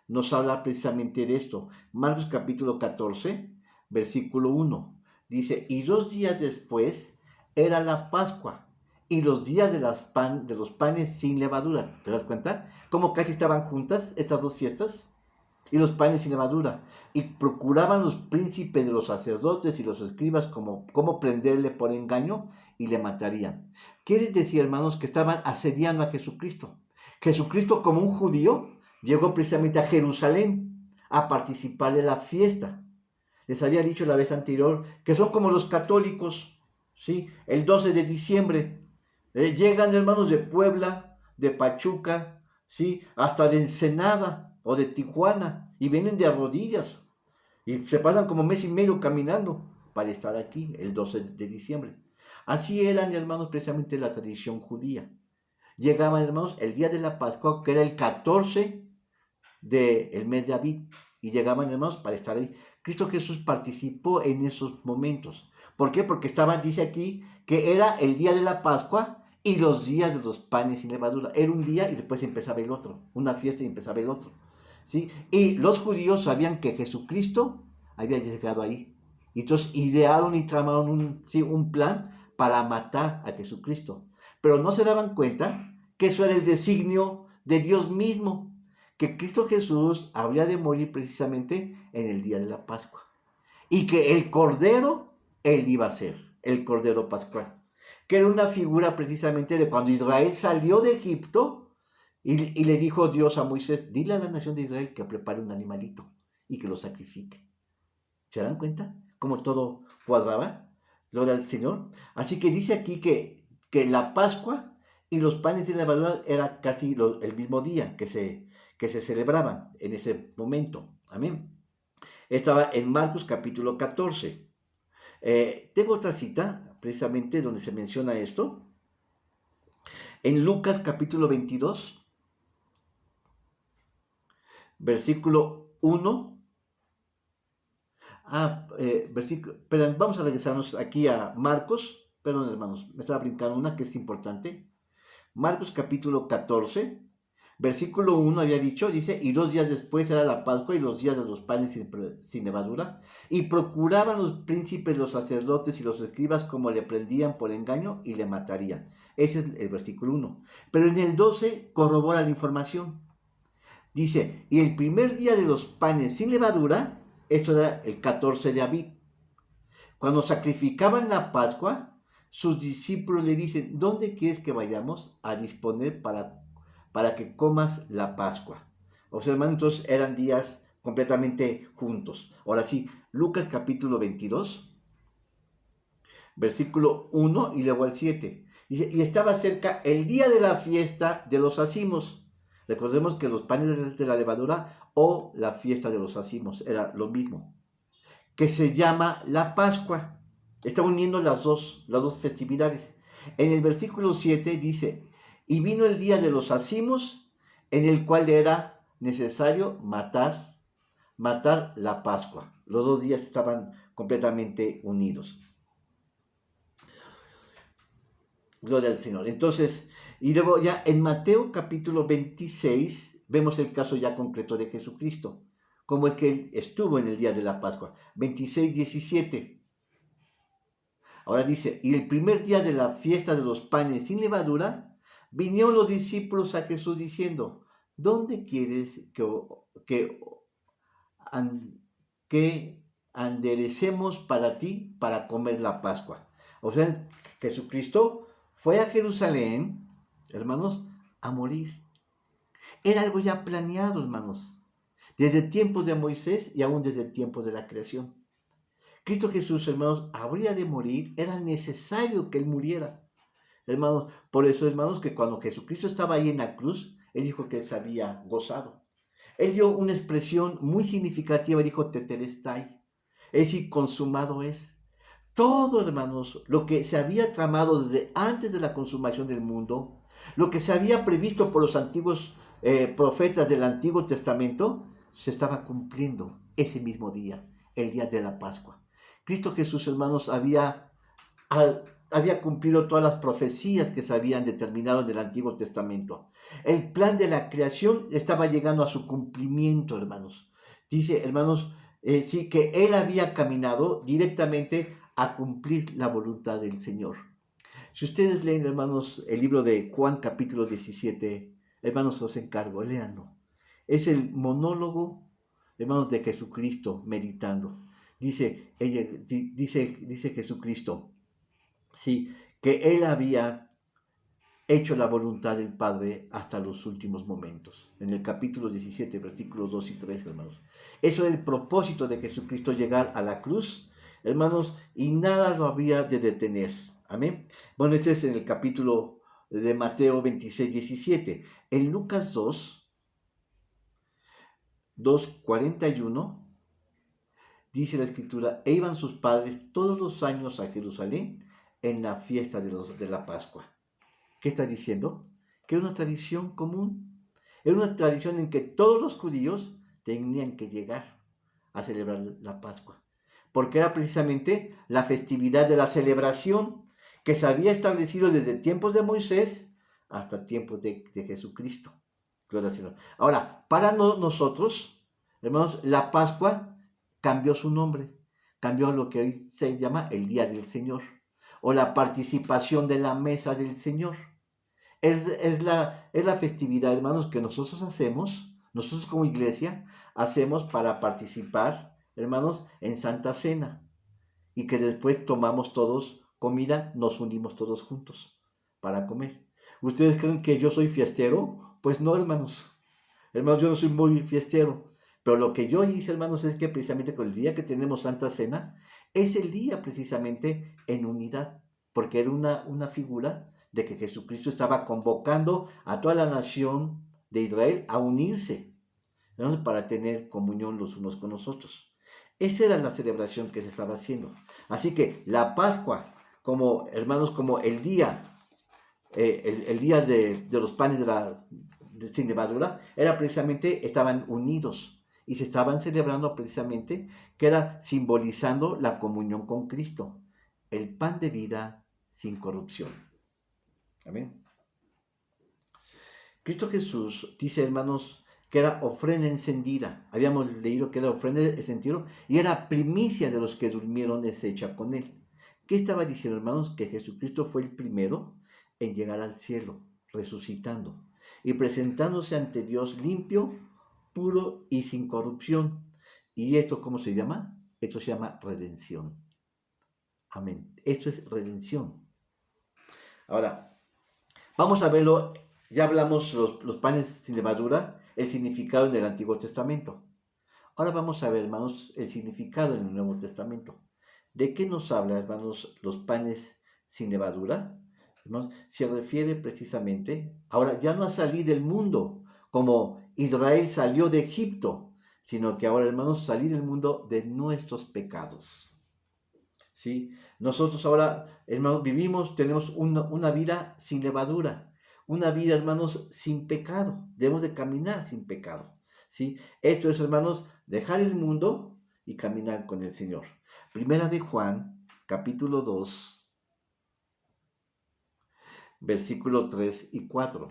nos habla precisamente de esto. Marcos capítulo 14, versículo 1. Dice, y 2 días después era la Pascua y los días de los panes sin levadura. ¿Te das cuenta? Cómo casi estaban juntas estas dos fiestas. Y los panes sin levadura, y procuraban los príncipes de los sacerdotes y los escribas cómo prenderle por engaño y le matarían. Quiere decir, hermanos, que estaban asediando a Jesucristo. Jesucristo, como un judío, llegó precisamente a Jerusalén a participar de la fiesta. Les había dicho la vez anterior que son como los católicos, ¿sí? El 12 de diciembre. Llegan, hermanos, de Puebla, de Pachuca, ¿sí? Hasta de Ensenada o de Tijuana, y vienen de rodillas, y se pasan como mes y medio caminando para estar aquí el 12 de diciembre. Así eran, hermanos, precisamente la tradición judía. Llegaban, hermanos, el día de la Pascua, que era el 14 del mes de Abib, y llegaban, hermanos, para estar ahí. Cristo Jesús participó en esos momentos. ¿Por qué? Porque dice aquí, que era el día de la Pascua y los días de los panes sin levadura. Era un día y después empezaba el otro, una fiesta y empezaba el otro. ¿Sí? Y los judíos sabían que Jesucristo había llegado ahí. Y entonces idearon y tramaron un plan para matar a Jesucristo. Pero no se daban cuenta que eso era el designio de Dios mismo, que Cristo Jesús habría de morir precisamente en el día de la Pascua. Y que el Cordero, Él iba a ser, el Cordero Pascual. Que era una figura precisamente de cuando Israel salió de Egipto. Y le dijo Dios a Moisés, dile a la nación de Israel que prepare un animalito y que lo sacrifique. ¿Se dan cuenta cómo todo cuadraba? Gloria al Señor. Así que dice aquí que la Pascua y los panes de levadura era casi el mismo día que se celebraban en ese momento. Amén. Estaba en Marcos capítulo 14. Tengo otra cita precisamente donde se menciona esto. En Lucas capítulo 22. Versículo 1. Pero vamos a regresarnos aquí a Marcos. Perdón, hermanos, me estaba brincando una que es importante. Marcos capítulo 14, versículo 1 había dicho, dice, y 2 días después era la Pascua y los días de los panes sin levadura, y procuraban los príncipes, los sacerdotes y los escribas como le prendían por engaño y le matarían. Ese es el versículo 1. Pero en el 12 corrobora la información. Dice, y el primer día de los panes sin levadura, esto era el 14 de Abib, cuando sacrificaban la Pascua, sus discípulos le dicen, ¿dónde quieres que vayamos a disponer para que comas la Pascua? O sea, hermanos, entonces eran días completamente juntos. Ahora sí, Lucas capítulo 22, versículo 1 y luego al 7. Dice, y estaba cerca el día de la fiesta de los ацимos. Recordemos que los panes de la levadura o la fiesta de los ацимos era lo mismo, que se llama la Pascua. Está uniendo las dos festividades. En el versículo 7 dice, y vino el día de los ацимos, en el cual era necesario matar la Pascua. Los 2 días estaban completamente unidos. Gloria al Señor. Entonces, y luego ya en Mateo capítulo 26 vemos el caso ya concreto de Jesucristo. Cómo es que él estuvo en el día de la Pascua. 26, 17. Ahora dice, y el primer día de la fiesta de los panes sin levadura, vinieron los discípulos a Jesús diciendo, ¿dónde quieres que, an- que enderecemos para ti para comer la Pascua? O sea, Jesucristo fue a Jerusalén, hermanos, a morir. Era algo ya planeado, hermanos, desde tiempos de Moisés y aún desde tiempos de la creación. Cristo Jesús, hermanos, habría de morir, era necesario que Él muriera. Hermanos, por eso, hermanos, que cuando Jesucristo estaba ahí en la cruz, Él dijo que Él se había gozado. Él dio una expresión muy significativa, dijo tetelestai, es decir, consumado es. Todo, hermanos, lo que se había tramado desde antes de la consumación del mundo, lo que se había previsto por los antiguos profetas del Antiguo Testamento, se estaba cumpliendo ese mismo día, el día de la Pascua. Cristo Jesús, hermanos, había cumplido todas las profecías que se habían determinado en el Antiguo Testamento. El plan de la creación estaba llegando a su cumplimiento, hermanos. Dice, hermanos, sí, que Él había caminado directamente a cumplir la voluntad del Señor. Si ustedes leen, hermanos, el libro de Juan capítulo 17, hermanos, os encargo, léanlo. Es el monólogo, hermanos, de Jesucristo meditando. Dice Jesucristo, sí, que Él había hecho la voluntad del Padre hasta los últimos momentos. En el capítulo 17, versículos 2 y 3, hermanos. Eso es el propósito de Jesucristo, llegar a la cruz, hermanos, y nada lo había de detener. Amén. Bueno, este es en el capítulo de Mateo 26, 17. En Lucas 2:41, dice la escritura, e iban sus padres todos los años a Jerusalén en la fiesta de la Pascua. ¿Qué está diciendo? Que era una tradición común. Era una tradición en que todos los judíos tenían que llegar a celebrar la Pascua. Porque era precisamente la festividad de la celebración que se había establecido desde tiempos de Moisés hasta tiempos de Jesucristo. Gloria al Señor. Ahora, para nosotros, hermanos, la Pascua cambió su nombre. Cambió lo que hoy se llama el Día del Señor o la participación de la mesa del Señor. Es la festividad, hermanos, que nosotros como iglesia, hacemos para participar, hermanos, en Santa Cena. Y que después tomamos todos comida, nos unimos todos juntos para comer. ¿Ustedes creen que yo soy fiestero? Pues no, hermanos. Hermanos, yo no soy muy fiestero. Pero lo que yo hice, hermanos, es que precisamente con el día que tenemos Santa Cena, es el día precisamente en unidad. Porque era una figura de que Jesucristo estaba convocando a toda la nación de Israel a unirse, ¿no?, para tener comunión los unos con los otros. Esa era la celebración que se estaba haciendo. Así que la Pascua, como hermanos, como el día de los panes sin levadura, era precisamente, estaban unidos y se estaban celebrando precisamente, que era simbolizando la comunión con Cristo, el pan de vida sin corrupción. Amén. Cristo Jesús dice, hermanos, que era ofrenda encendida. Habíamos leído que era ofrenda encendida y era primicia de los que durmieron deshecha con él. ¿Qué estaba diciendo, hermanos? Que Jesucristo fue el primero en llegar al cielo, resucitando y presentándose ante Dios limpio, puro y sin corrupción. ¿Y esto cómo se llama? Esto se llama redención. Amén. Esto es redención. Ahora, vamos a verlo. Ya hablamos los panes sin levadura, el significado en el Antiguo Testamento. Ahora vamos a ver, hermanos, el significado en el Nuevo Testamento. ¿De qué nos habla, hermanos, los panes sin levadura? Hermanos, se refiere precisamente, ahora ya no a salir del mundo, como Israel salió de Egipto, sino que ahora, hermanos, salir del mundo de nuestros pecados. ¿Sí? Nosotros ahora, hermanos, tenemos una vida sin levadura, una vida, hermanos, sin pecado. Debemos de caminar sin pecado. ¿Sí? Esto es, hermanos, dejar el mundo y caminar con el Señor. Primera de Juan, capítulo 2, versículo 3 y 4.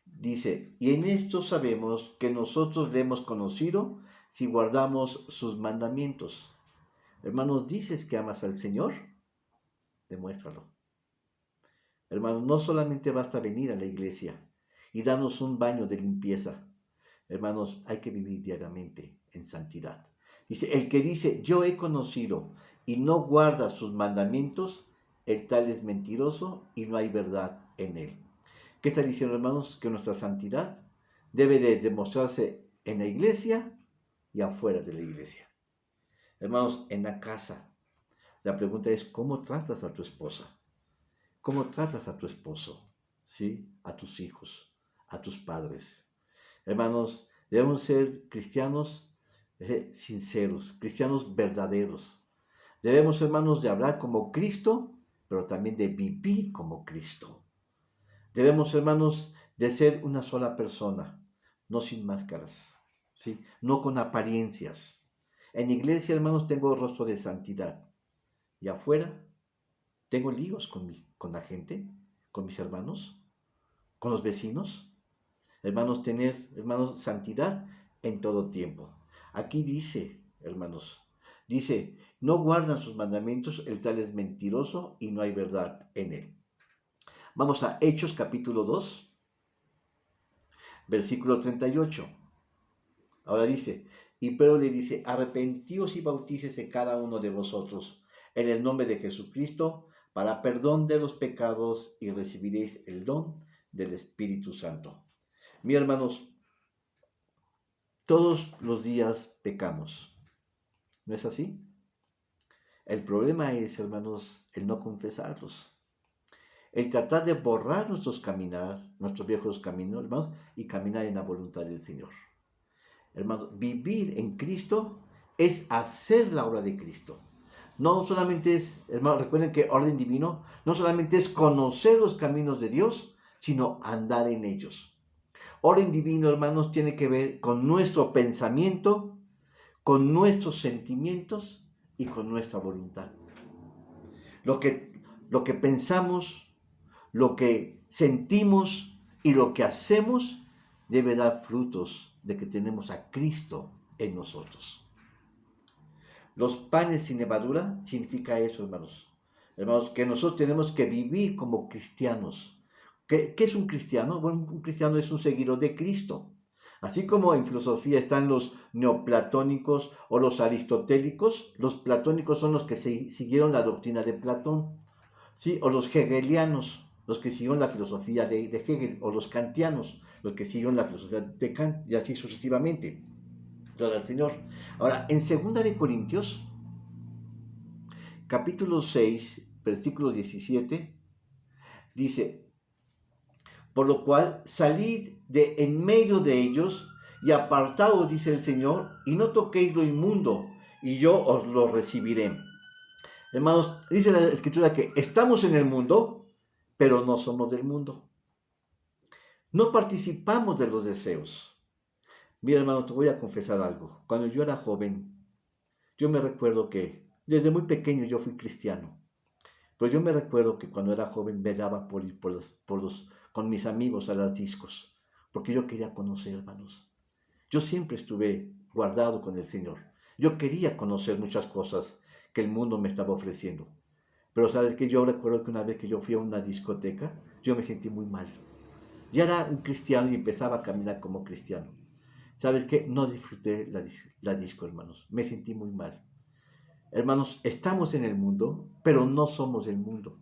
Dice, y en esto sabemos que nosotros le hemos conocido si guardamos sus mandamientos. Hermanos, ¿dices que amas al Señor? Demuéstralo. Hermanos, no solamente basta venir a la iglesia y danos un baño de limpieza. Hermanos, hay que vivir diariamente en santidad. Dice, el que dice, yo he conocido y no guarda sus mandamientos, el tal es mentiroso y no hay verdad en él. ¿Qué está diciendo, hermanos? Que nuestra santidad debe de demostrarse en la iglesia y afuera de la iglesia. Hermanos, en la casa, la pregunta es, ¿cómo tratas a tu esposa? ¿Cómo tratas a tu esposo? ¿Sí? A tus hijos, a tus padres. Hermanos, debemos ser cristianos sinceros, cristianos verdaderos. Debemos, hermanos, de hablar como Cristo, pero también de vivir como Cristo. Debemos, hermanos, de ser una sola persona, no sin máscaras, ¿sí? No con apariencias. En iglesia, hermanos, tengo rostro de santidad. Y afuera, tengo líos con la gente, con mis hermanos, con los vecinos. Hermanos, tener, hermanos, santidad en todo tiempo. Aquí dice, hermanos, dice, no guardan sus mandamientos, el tal es mentiroso y no hay verdad en él. Vamos a Hechos capítulo 2, versículo 38. Ahora dice, y Pedro le dice, arrepentíos y bautícese cada uno de vosotros en el nombre de Jesucristo para perdón de los pecados y recibiréis el don del Espíritu Santo. Mis hermanos, todos los días pecamos, ¿no es así? El problema es, hermanos, el no confesarlos, el tratar de borrar nuestros viejos caminos, hermanos, y caminar en la voluntad del Señor. Hermanos, vivir en Cristo es hacer la obra de Cristo. No solamente es, hermanos, recuerden que orden divino no solamente es conocer los caminos de Dios, sino andar en ellos. Orden divino, hermanos, tiene que ver con nuestro pensamiento, con nuestros sentimientos y con nuestra voluntad. Lo que pensamos, lo que sentimos y lo que hacemos debe dar frutos de que tenemos a Cristo en nosotros. Los panes sin levadura significa eso, hermanos. Hermanos, que nosotros tenemos que vivir como cristianos. ¿Qué es un cristiano? Bueno, un cristiano es un seguidor de Cristo. Así como en filosofía están los neoplatónicos o los aristotélicos, los platónicos son los que siguieron la doctrina de Platón, ¿sí? O los hegelianos, los que siguieron la filosofía de Hegel, o los kantianos, los que siguieron la filosofía de Kant, y así sucesivamente. Gloria al Señor. Ahora, en 2 de Corintios, capítulo 6, versículo 17, dice, por lo cual salid de en medio de ellos y apartaos, dice el Señor, y no toquéis lo inmundo, y yo os lo recibiré. Hermanos, dice la Escritura que estamos en el mundo, pero no somos del mundo. No participamos de los deseos. Mira, hermano, te voy a confesar algo. Cuando yo era joven, yo me recuerdo que desde muy pequeño yo fui cristiano. Pero yo me recuerdo que cuando era joven me daba por ir con mis amigos a las discos, porque yo quería conocer, hermanos. Yo siempre estuve guardado con el Señor. Yo quería conocer muchas cosas que el mundo me estaba ofreciendo. Pero sabes que yo recuerdo que una vez que yo fui a una discoteca, yo me sentí muy mal. Ya era un cristiano y empezaba a caminar como cristiano. ¿Sabes qué? No disfruté la disco, hermanos. Me sentí muy mal. Hermanos, estamos en el mundo, pero no somos el mundo.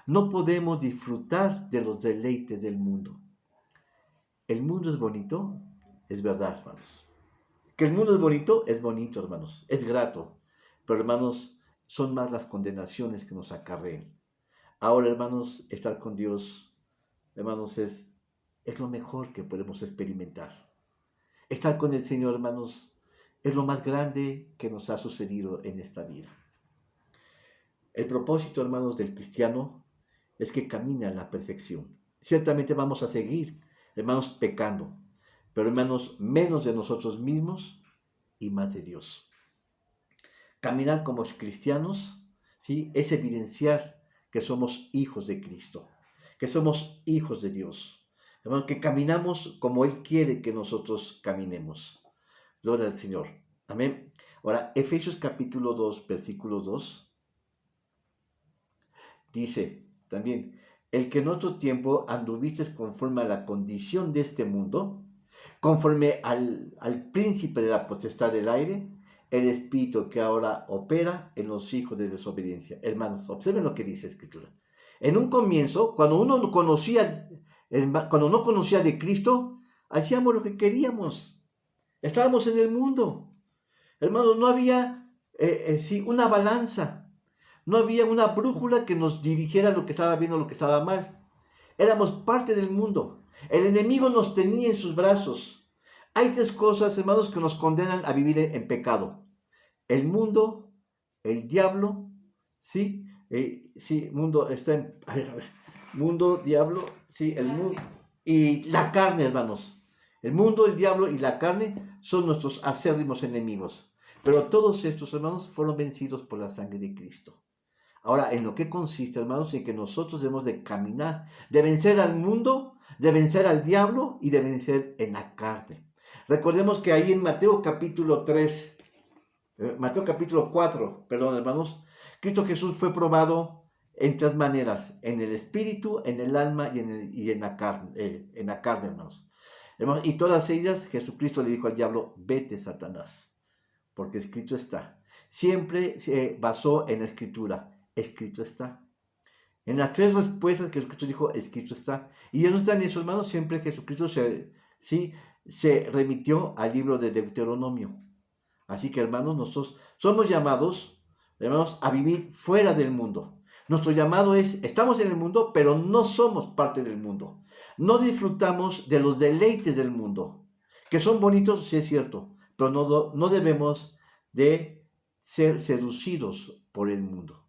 No podemos disfrutar de los deleites del mundo. El mundo es bonito, es verdad, hermanos. Que el mundo es bonito, hermanos. Es grato. Pero, hermanos, son más las condenaciones que nos acarrean. Ahora, hermanos, estar con Dios, hermanos, es lo mejor que podemos experimentar. Estar con el Señor, hermanos, es lo más grande que nos ha sucedido en esta vida. El propósito, hermanos, del cristiano es que camine a la perfección. Ciertamente vamos a seguir, hermanos, pecando, pero, hermanos, menos de nosotros mismos y más de Dios. Caminar como cristianos, ¿sí? Es evidenciar que somos hijos de Cristo, que somos hijos de Dios. Hermanos, que caminamos como Él quiere que nosotros caminemos. Gloria al Señor. Amén. Ahora, Efesios capítulo 2, versículo 2, dice también, el que en otro tiempo anduviste conforme a la condición de este mundo, conforme al príncipe de la potestad del aire, el espíritu que ahora opera en los hijos de desobediencia. Hermanos, observen lo que dice la Escritura. En un comienzo, cuando no conocía de Cristo, hacíamos lo que queríamos. Estábamos en el mundo. Hermanos, no había una balanza. No había una brújula que nos dirigiera lo que estaba bien o lo que estaba mal. Éramos parte del mundo. El enemigo nos tenía en sus brazos. Hay tres cosas, hermanos, que nos condenan a vivir en pecado. El mundo, el diablo, ¿sí? Mundo está en... A ver. Mundo, diablo, sí, el mundo. Y la carne, hermanos. El mundo, el diablo y la carne son nuestros acérrimos enemigos. Pero todos estos, hermanos, fueron vencidos por la sangre de Cristo. Ahora, ¿en lo que consiste, hermanos? En que nosotros debemos de caminar, de vencer al mundo, de vencer al diablo y de vencer en la carne. Recordemos que ahí en Mateo capítulo 4, hermanos, Cristo Jesús fue probado en tres maneras: en el espíritu, en el alma y en la carne, hermanos. Y todas ellas, Jesucristo le dijo al diablo: vete, Satanás, porque escrito está. Siempre se basó en la Escritura. Escrito está. En las tres respuestas que Jesucristo dijo, escrito está. Y ya no está en eso, hermanos. Siempre Jesucristo se remitió al libro de Deuteronomio. Así que, hermanos, nosotros somos llamados, hermanos, a vivir fuera del mundo. Nuestro llamado es: estamos en el mundo, pero no somos parte del mundo. No disfrutamos de los deleites del mundo, que son bonitos, sí es cierto, pero no debemos de ser seducidos por el mundo.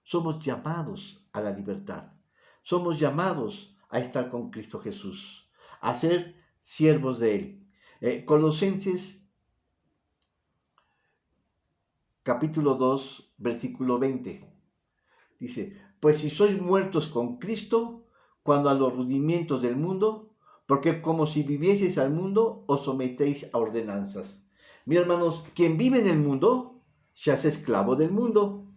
Somos llamados a la libertad. Somos llamados a estar con Cristo Jesús, a ser siervos de Él. Colosenses capítulo 2, versículo 20. Dice: pues si sois muertos con Cristo cuando a los rudimientos del mundo, porque como si vivieseis al mundo, os sometéis a ordenanzas. Mis hermanos, quien vive en el mundo se hace esclavo del mundo,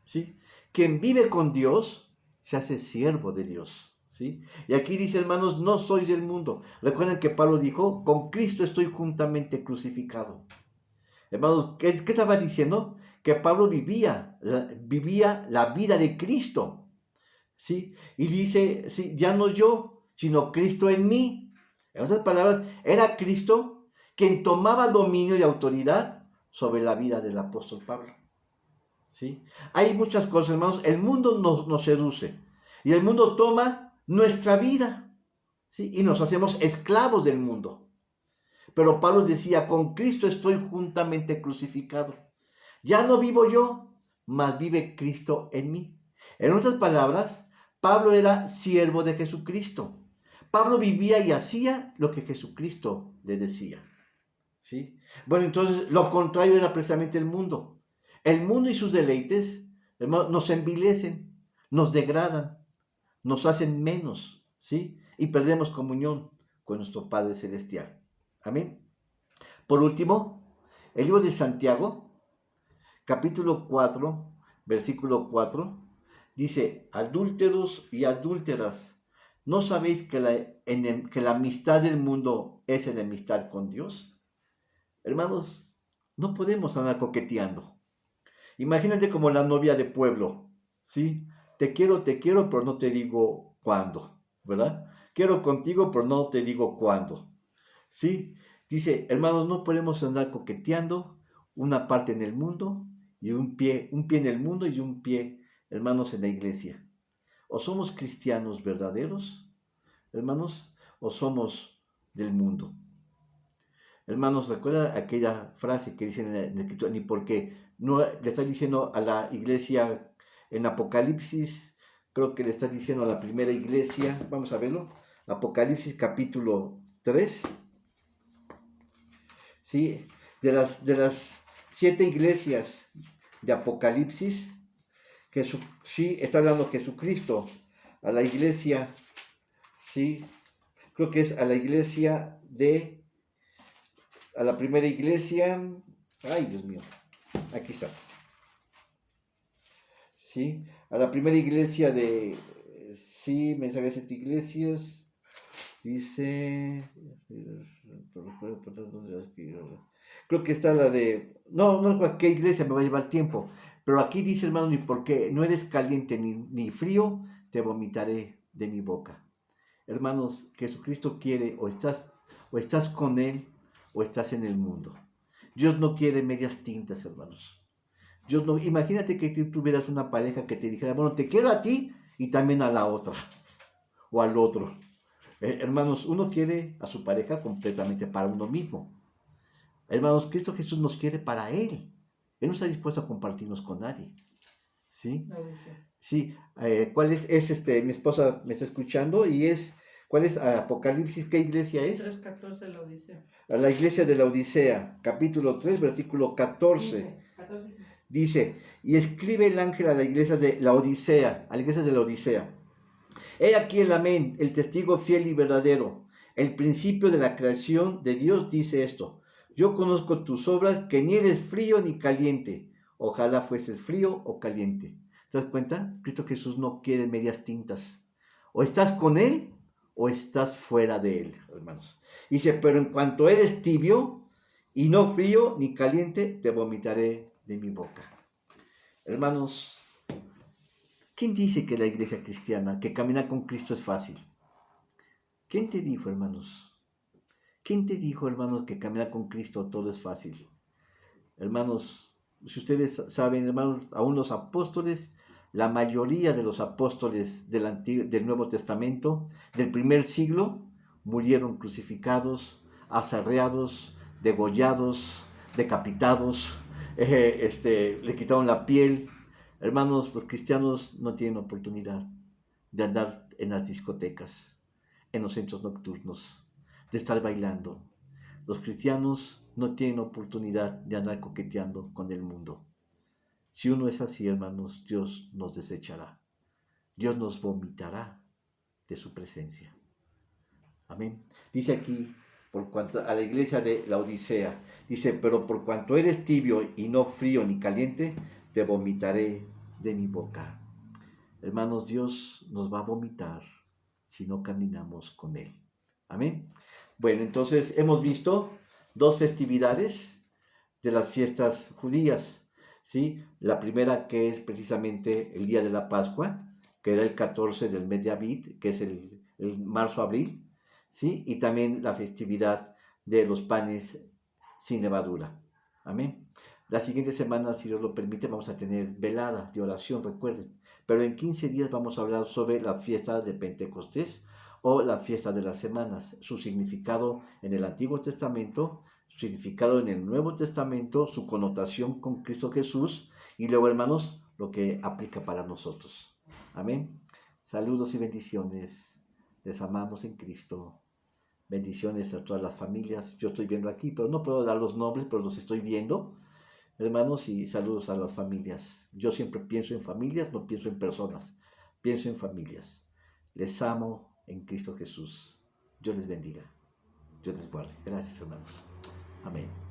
¿sí? Quien vive con Dios se hace siervo de Dios, ¿sí? Y aquí dice, hermanos, no sois del mundo. Recuerden que Pablo dijo: con Cristo estoy juntamente crucificado. Hermanos, ¿qué estaba diciendo? Que Pablo vivía la vida de Cristo, ¿sí? Y dice, sí, ya no yo, sino Cristo en mí. En otras palabras, era Cristo quien tomaba dominio y autoridad sobre la vida del apóstol Pablo, ¿sí? Hay muchas cosas, hermanos. El mundo nos seduce y el mundo toma nuestra vida, ¿sí? Y nos hacemos esclavos del mundo. Pero Pablo decía: con Cristo estoy juntamente crucificado. Ya no vivo yo, mas vive Cristo en mí. En otras palabras, Pablo era siervo de Jesucristo. Pablo vivía y hacía lo que Jesucristo le decía, ¿sí? Bueno, entonces lo contrario era precisamente el mundo. El mundo y sus deleites, hermanos, nos envilecen, nos degradan, nos hacen menos, ¿sí? Y perdemos comunión con nuestro Padre Celestial. Amén. Por último, el libro de Santiago, capítulo 4, versículo 4, dice: adúlteros y adúlteras, ¿no sabéis que la amistad del mundo es enemistad con Dios? Hermanos, no podemos andar coqueteando. Imagínate como la novia de pueblo, ¿sí? Te quiero, pero no te digo cuándo, ¿verdad? Quiero contigo, pero no te digo cuándo, ¿sí? Dice, hermanos, no podemos andar coqueteando una parte en el mundo y un pie en el mundo y un pie, hermanos, en la iglesia. O somos cristianos verdaderos, hermanos, o somos del mundo. Hermanos, ¿recuerda aquella frase que dice en la Escritura? Ni porque no le está diciendo a la iglesia en Apocalipsis, creo que le está diciendo a la primera iglesia, vamos a verlo, Apocalipsis capítulo 3, ¿sí? De las 7 iglesias de Apocalipsis, sí, está hablando Jesucristo a la iglesia, sí, creo que es a la iglesia a la primera iglesia, ay Dios mío, aquí está, sí, a la primera iglesia de Sí, mensajes de iglesias. Dice. Creo que está la de. No, no, ¿qué iglesia me va a llevar tiempo? Pero aquí dice, hermano, ni por qué no eres caliente ni frío, te vomitaré de mi boca. Hermanos, Jesucristo quiere, o estás con Él, o estás en el mundo. Dios no quiere medias tintas, hermanos. Dios no, imagínate que tú tuvieras una pareja que te dijera, bueno, te quiero a ti y también a la otra, o al otro. Hermanos, uno quiere a su pareja completamente para uno mismo. Hermanos, Cristo Jesús nos quiere para Él. Él no está dispuesto a compartirnos con nadie. ¿Sí? Sí. ¿Cuál es mi esposa me está escuchando y ¿cuál es Apocalipsis? ¿Qué iglesia es? 3:14 la Odisea. La iglesia de la Odisea, capítulo 3, versículo 14. 14. Dice, y escribe el ángel a la iglesia de la Odisea, a la iglesia de la Odisea. He aquí el amén, el testigo fiel y verdadero, el principio de la creación de Dios dice esto. Yo conozco tus obras, que ni eres frío ni caliente. Ojalá fueses frío o caliente. ¿Te das cuenta? Cristo Jesús no quiere medias tintas. O estás con Él o estás fuera de Él, hermanos. Dice, pero en cuanto eres tibio y no frío ni caliente, te vomitaré de mi boca. Hermanos, ¿quién dice que la iglesia cristiana, que caminar con Cristo es fácil? ¿Quién te dijo, hermanos? ¿Quién te dijo, hermanos, que caminar con Cristo todo es fácil? Hermanos, si ustedes saben, hermanos, aún los apóstoles, la mayoría de los apóstoles del Nuevo Testamento, del primer siglo, murieron crucificados, azarreados, degollados, decapitados, le quitaron la piel. Hermanos, los cristianos no tienen oportunidad de andar en las discotecas, en los centros nocturnos, de estar bailando. Los cristianos no tienen oportunidad de andar coqueteando con el mundo. Si uno es así, hermanos, Dios nos desechará. Dios nos vomitará de su presencia. Amén. Dice aquí, por cuanto a la iglesia de la Odisea, dice, pero por cuanto eres tibio y no frío ni caliente, te vomitaré de mi boca. Hermanos, Dios nos va a vomitar si no caminamos con Él. Amén. Bueno, entonces hemos visto dos festividades de las fiestas judías, ¿sí? La primera que es precisamente el día de la Pascua, que era el 14 del mes de Abid, que es el marzo-abril, ¿sí? Y también la festividad de los panes sin levadura. Amén. La siguiente semana, si Dios lo permite, vamos a tener velada de oración, recuerden. Pero en 15 días vamos a hablar sobre la fiesta de Pentecostés o la fiesta de las semanas, su significado en el Antiguo Testamento, su significado en el Nuevo Testamento, su connotación con Cristo Jesús y luego, hermanos, lo que aplica para nosotros. Amén. Saludos y bendiciones. Les amamos en Cristo. Bendiciones a todas las familias. Yo estoy viendo aquí, pero no puedo dar los nombres, pero los estoy viendo. Hermanos, y saludos a las familias. Yo siempre pienso en familias, no pienso en personas. Pienso en familias. Les amo en Cristo Jesús. Dios les bendiga. Dios les guarde. Gracias, hermanos. Amén.